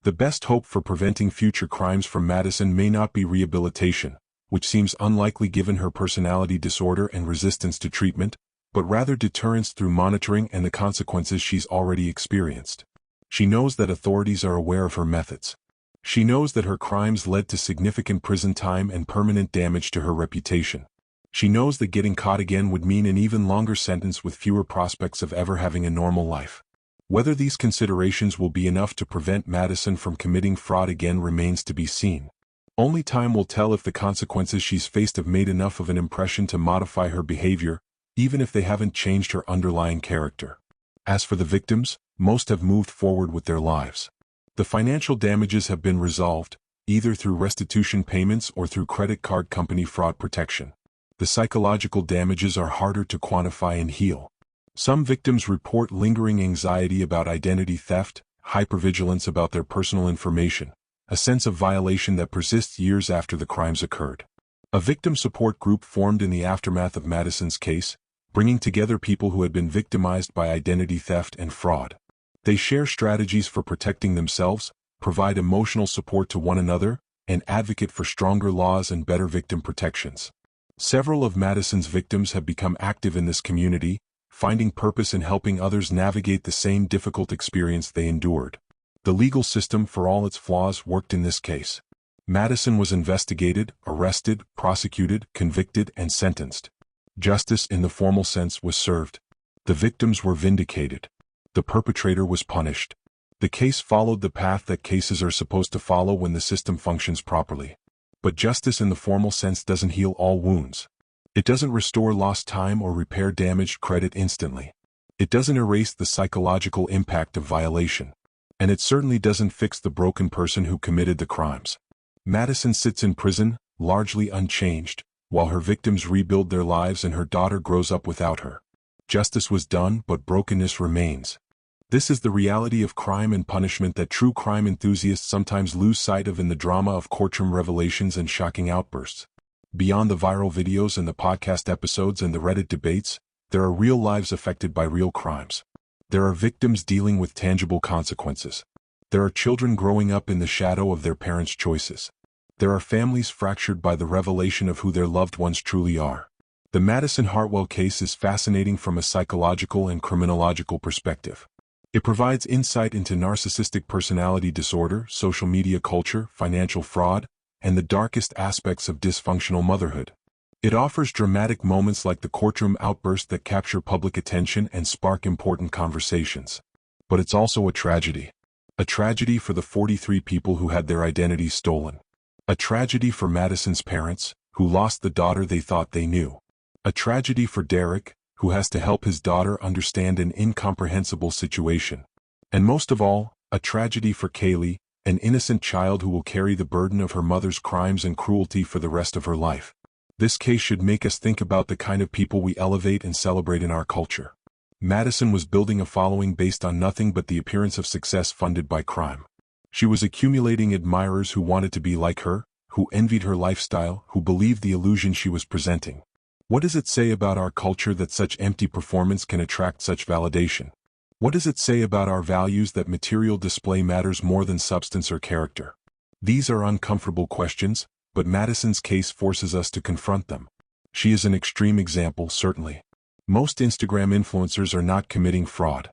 The best hope for preventing future crimes from Madison may not be rehabilitation, which seems unlikely given her personality disorder and resistance to treatment, but rather deterrence through monitoring and the consequences she's already experienced. She knows that authorities are aware of her methods. She knows that her crimes led to significant prison time and permanent damage to her reputation. She knows that getting caught again would mean an even longer sentence with fewer prospects of ever having a normal life. Whether these considerations will be enough to prevent Madison from committing fraud again remains to be seen. Only time will tell if the consequences she's faced have made enough of an impression to modify her behavior, even if they haven't changed her underlying character. As for the victims, most have moved forward with their lives. The financial damages have been resolved, either through restitution payments or through credit card company fraud protection. The psychological damages are harder to quantify and heal. Some victims report lingering anxiety about identity theft, hypervigilance about their personal information, a sense of violation that persists years after the crimes occurred. A victim support group formed in the aftermath of Madison's case, bringing together people who had been victimized by identity theft and fraud. They share strategies for protecting themselves, provide emotional support to one another, and advocate for stronger laws and better victim protections. Several of Madison's victims have become active in this community, finding purpose in helping others navigate the same difficult experience they endured. The legal system, for all its flaws, worked in this case. Madison was investigated, arrested, prosecuted, convicted, and sentenced. Justice in the formal sense was served. The victims were vindicated. The perpetrator was punished. The case followed the path that cases are supposed to follow when the system functions properly. But justice in the formal sense doesn't heal all wounds. It doesn't restore lost time or repair damaged credit instantly. It doesn't erase the psychological impact of violation. And it certainly doesn't fix the broken person who committed the crimes. Madison sits in prison, largely unchanged, while her victims rebuild their lives and her daughter grows up without her. Justice was done, but brokenness remains. This is the reality of crime and punishment that true crime enthusiasts sometimes lose sight of in the drama of courtroom revelations and shocking outbursts. Beyond the viral videos and the podcast episodes and the Reddit debates, there are real lives affected by real crimes. There are victims dealing with tangible consequences. There are children growing up in the shadow of their parents' choices. There are families fractured by the revelation of who their loved ones truly are. The Madison Hartwell case is fascinating from a psychological and criminological perspective. It provides insight into narcissistic personality disorder, social media culture, financial fraud, and the darkest aspects of dysfunctional motherhood. It offers dramatic moments like the courtroom outburst that capture public attention and spark important conversations. But it's also a tragedy. A tragedy for the 43 people who had their identities stolen. A tragedy for Madison's parents, who lost the daughter they thought they knew. A tragedy for Derek, who has to help his daughter understand an incomprehensible situation. And most of all, a tragedy for Kaylee, an innocent child who will carry the burden of her mother's crimes and cruelty for the rest of her life. This case should make us think about the kind of people we elevate and celebrate in our culture. Madison was building a following based on nothing but the appearance of success funded by crime. She was accumulating admirers who wanted to be like her, who envied her lifestyle, who believed the illusion she was presenting. What does it say about our culture that such empty performance can attract such validation? What does it say about our values that material display matters more than substance or character? These are uncomfortable questions, but Madison's case forces us to confront them. She is an extreme example, certainly. Most Instagram influencers are not committing fraud.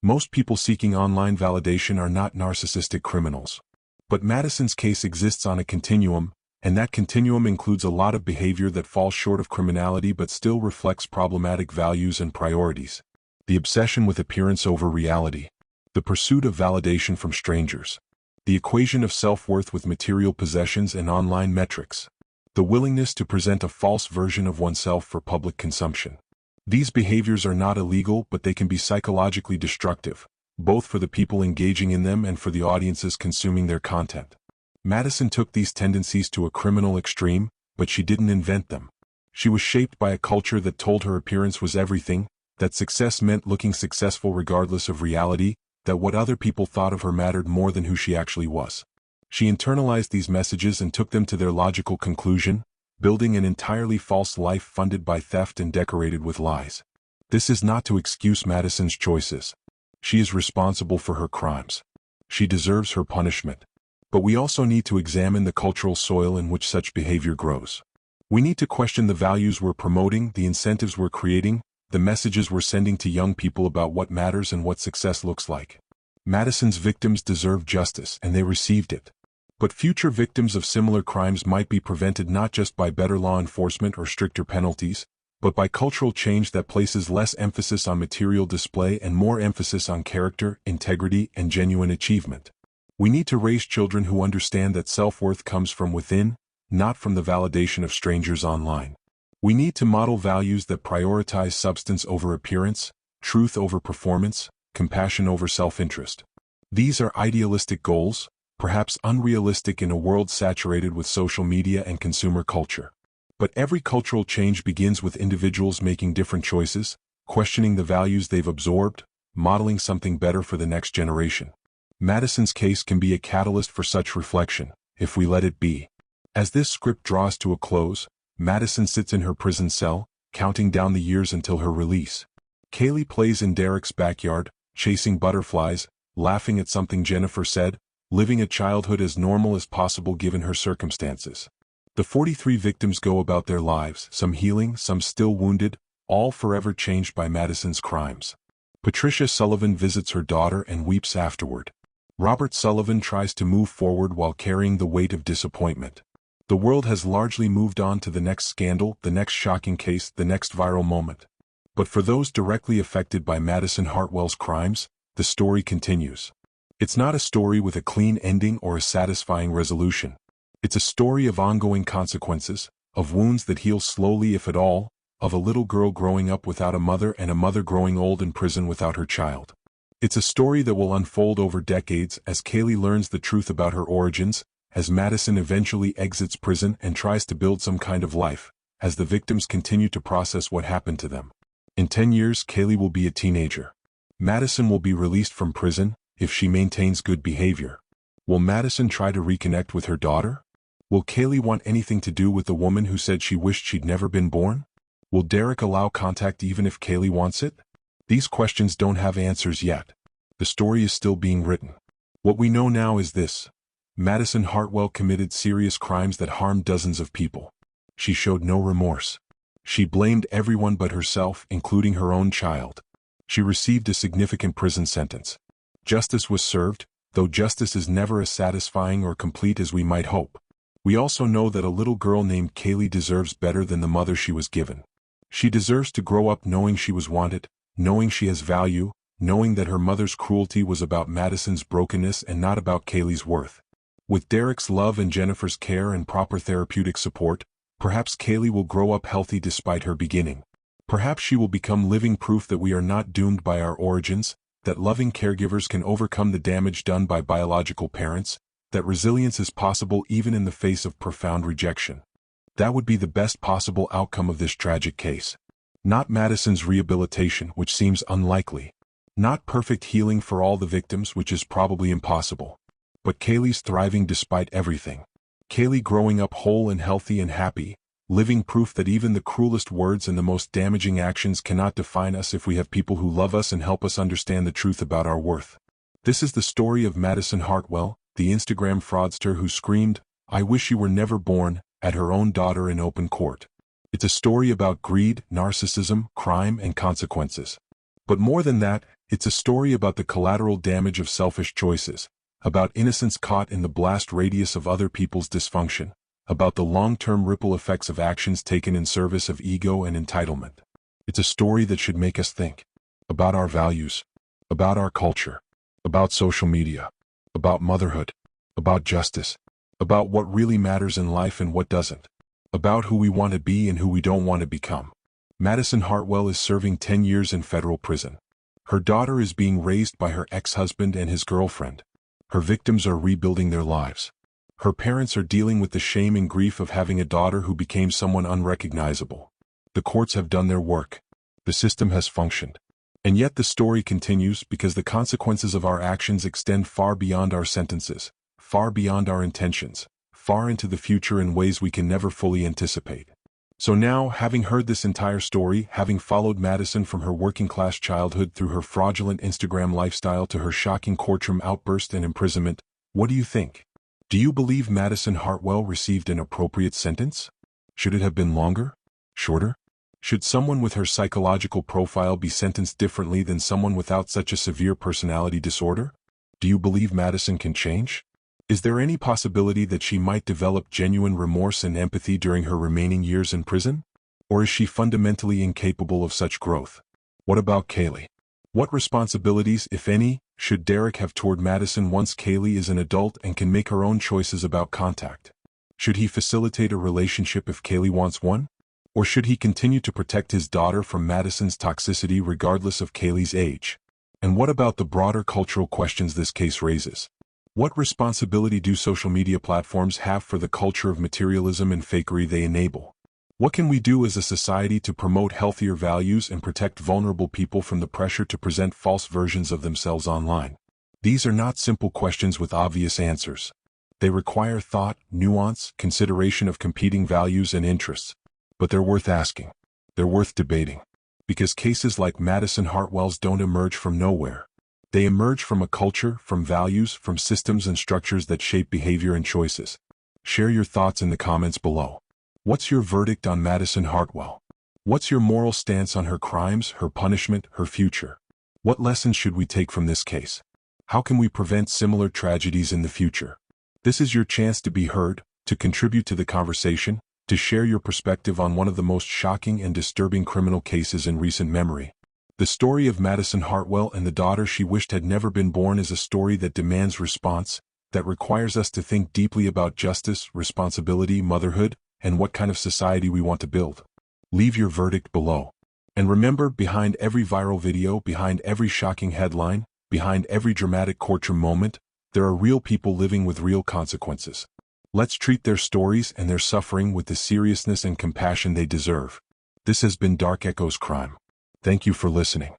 Most people seeking online validation are not narcissistic criminals. But Madison's case exists on a continuum, and that continuum includes a lot of behavior that falls short of criminality but still reflects problematic values and priorities. The obsession with appearance over reality. The pursuit of validation from strangers. The equation of self-worth with material possessions and online metrics. The willingness to present a false version of oneself for public consumption. These behaviors are not illegal, but they can be psychologically destructive, both for the people engaging in them and for the audiences consuming their content. Madison took these tendencies to a criminal extreme, but she didn't invent them. She was shaped by a culture that told her appearance was everything, that success meant looking successful regardless of reality, that what other people thought of her mattered more than who she actually was. She internalized these messages and took them to their logical conclusion, building an entirely false life funded by theft and decorated with lies. This is not to excuse Madison's choices. She is responsible for her crimes. She deserves her punishment. But we also need to examine the cultural soil in which such behavior grows. We need to question the values we're promoting, the incentives we're creating, the messages we're sending to young people about what matters and what success looks like. Madison's victims deserve justice, and they received it. But future victims of similar crimes might be prevented not just by better law enforcement or stricter penalties, but by cultural change that places less emphasis on material display and more emphasis on character, integrity, and genuine achievement. We need to raise children who understand that self-worth comes from within, not from the validation of strangers online. We need to model values that prioritize substance over appearance, truth over performance, compassion over self-interest. These are idealistic goals, perhaps unrealistic in a world saturated with social media and consumer culture. But every cultural change begins with individuals making different choices, questioning the values they've absorbed, modeling something better for the next generation. Madison's case can be a catalyst for such reflection, if we let it be. As this script draws to a close, Madison sits in her prison cell, counting down the years until her release. Kaylee plays in Derek's backyard, chasing butterflies, laughing at something Jennifer said, living a childhood as normal as possible given her circumstances. The 43 victims go about their lives, some healing, some still wounded, all forever changed by Madison's crimes. Patricia Sullivan visits her daughter and weeps afterward. Robert Sullivan tries to move forward while carrying the weight of disappointment. The world has largely moved on to the next scandal, the next shocking case, the next viral moment. But for those directly affected by Madison Hartwell's crimes, the story continues. It's not a story with a clean ending or a satisfying resolution. It's a story of ongoing consequences, of wounds that heal slowly if at all, of a little girl growing up without a mother and a mother growing old in prison without her child. It's a story that will unfold over decades as Kaylee learns the truth about her origins, as Madison eventually exits prison and tries to build some kind of life, as the victims continue to process what happened to them. In 10 years, Kaylee will be a teenager. Madison will be released from prison, if she maintains good behavior. Will Madison try to reconnect with her daughter? Will Kaylee want anything to do with the woman who said she wished she'd never been born? Will Derek allow contact even if Kaylee wants it? These questions don't have answers yet. The story is still being written. What we know now is this. Madison Hartwell committed serious crimes that harmed dozens of people. She showed no remorse. She blamed everyone but herself, including her own child. She received a significant prison sentence. Justice was served, though justice is never as satisfying or complete as we might hope. We also know that a little girl named Kaylee deserves better than the mother she was given. She deserves to grow up knowing she was wanted, knowing she has value, knowing that her mother's cruelty was about Madison's brokenness and not about Kaylee's worth. With Derek's love and Jennifer's care and proper therapeutic support, perhaps Kaylee will grow up healthy despite her beginning. Perhaps she will become living proof that we are not doomed by our origins, that loving caregivers can overcome the damage done by biological parents, that resilience is possible even in the face of profound rejection. That would be the best possible outcome of this tragic case. Not Madison's rehabilitation, which seems unlikely. Not perfect healing for all the victims, which is probably impossible. But Kaylee's thriving despite everything. Kaylee growing up whole and healthy and happy, living proof that even the cruelest words and the most damaging actions cannot define us if we have people who love us and help us understand the truth about our worth. This is the story of Madison Hartwell, the Instagram fraudster who screamed, "I wish you were never born," at her own daughter in open court. It's a story about greed, narcissism, crime, and consequences. But more than that, it's a story about the collateral damage of selfish choices, about innocence caught in the blast radius of other people's dysfunction, about the long-term ripple effects of actions taken in service of ego and entitlement. It's a story that should make us think about our values, about our culture, about social media, about motherhood, about justice, about what really matters in life and what doesn't, about who we want to be and who we don't want to become. Madison Hartwell is serving 10 years in federal prison. Her daughter is being raised by her ex-husband and his girlfriend. Her victims are rebuilding their lives. Her parents are dealing with the shame and grief of having a daughter who became someone unrecognizable. The courts have done their work. The system has functioned. And yet the story continues because the consequences of our actions extend far beyond our sentences, far beyond our intentions, far into the future in ways we can never fully anticipate. So now, having heard this entire story, having followed Madison from her working-class childhood through her fraudulent Instagram lifestyle to her shocking courtroom outburst and imprisonment, what do you think? Do you believe Madison Hartwell received an appropriate sentence? Should it have been longer? Shorter? Should someone with her psychological profile be sentenced differently than someone without such a severe personality disorder? Do you believe Madison can change? Is there any possibility that she might develop genuine remorse and empathy during her remaining years in prison? Or is she fundamentally incapable of such growth? What about Kaylee? What responsibilities, if any, should Derek have toward Madison once Kaylee is an adult and can make her own choices about contact? Should he facilitate a relationship if Kaylee wants one? Or should he continue to protect his daughter from Madison's toxicity regardless of Kaylee's age? And what about the broader cultural questions this case raises? What responsibility do social media platforms have for the culture of materialism and fakery they enable? What can we do as a society to promote healthier values and protect vulnerable people from the pressure to present false versions of themselves online? These are not simple questions with obvious answers. They require thought, nuance, consideration of competing values and interests. But they're worth asking. They're worth debating. Because cases like Madison Hartwell's don't emerge from nowhere. They emerge from a culture, from values, from systems and structures that shape behavior and choices. Share your thoughts in the comments below. What's your verdict on Madison Hartwell? What's your moral stance on her crimes, her punishment, her future? What lessons should we take from this case? How can we prevent similar tragedies in the future? This is your chance to be heard, to contribute to the conversation, to share your perspective on one of the most shocking and disturbing criminal cases in recent memory. The story of Madison Hartwell and the daughter she wished had never been born is a story that demands response, that requires us to think deeply about justice, responsibility, motherhood, and what kind of society we want to build. Leave your verdict below. And remember, behind every viral video, behind every shocking headline, behind every dramatic courtroom moment, there are real people living with real consequences. Let's treat their stories and their suffering with the seriousness and compassion they deserve. This has been Dark Echoes Crime. Thank you for listening.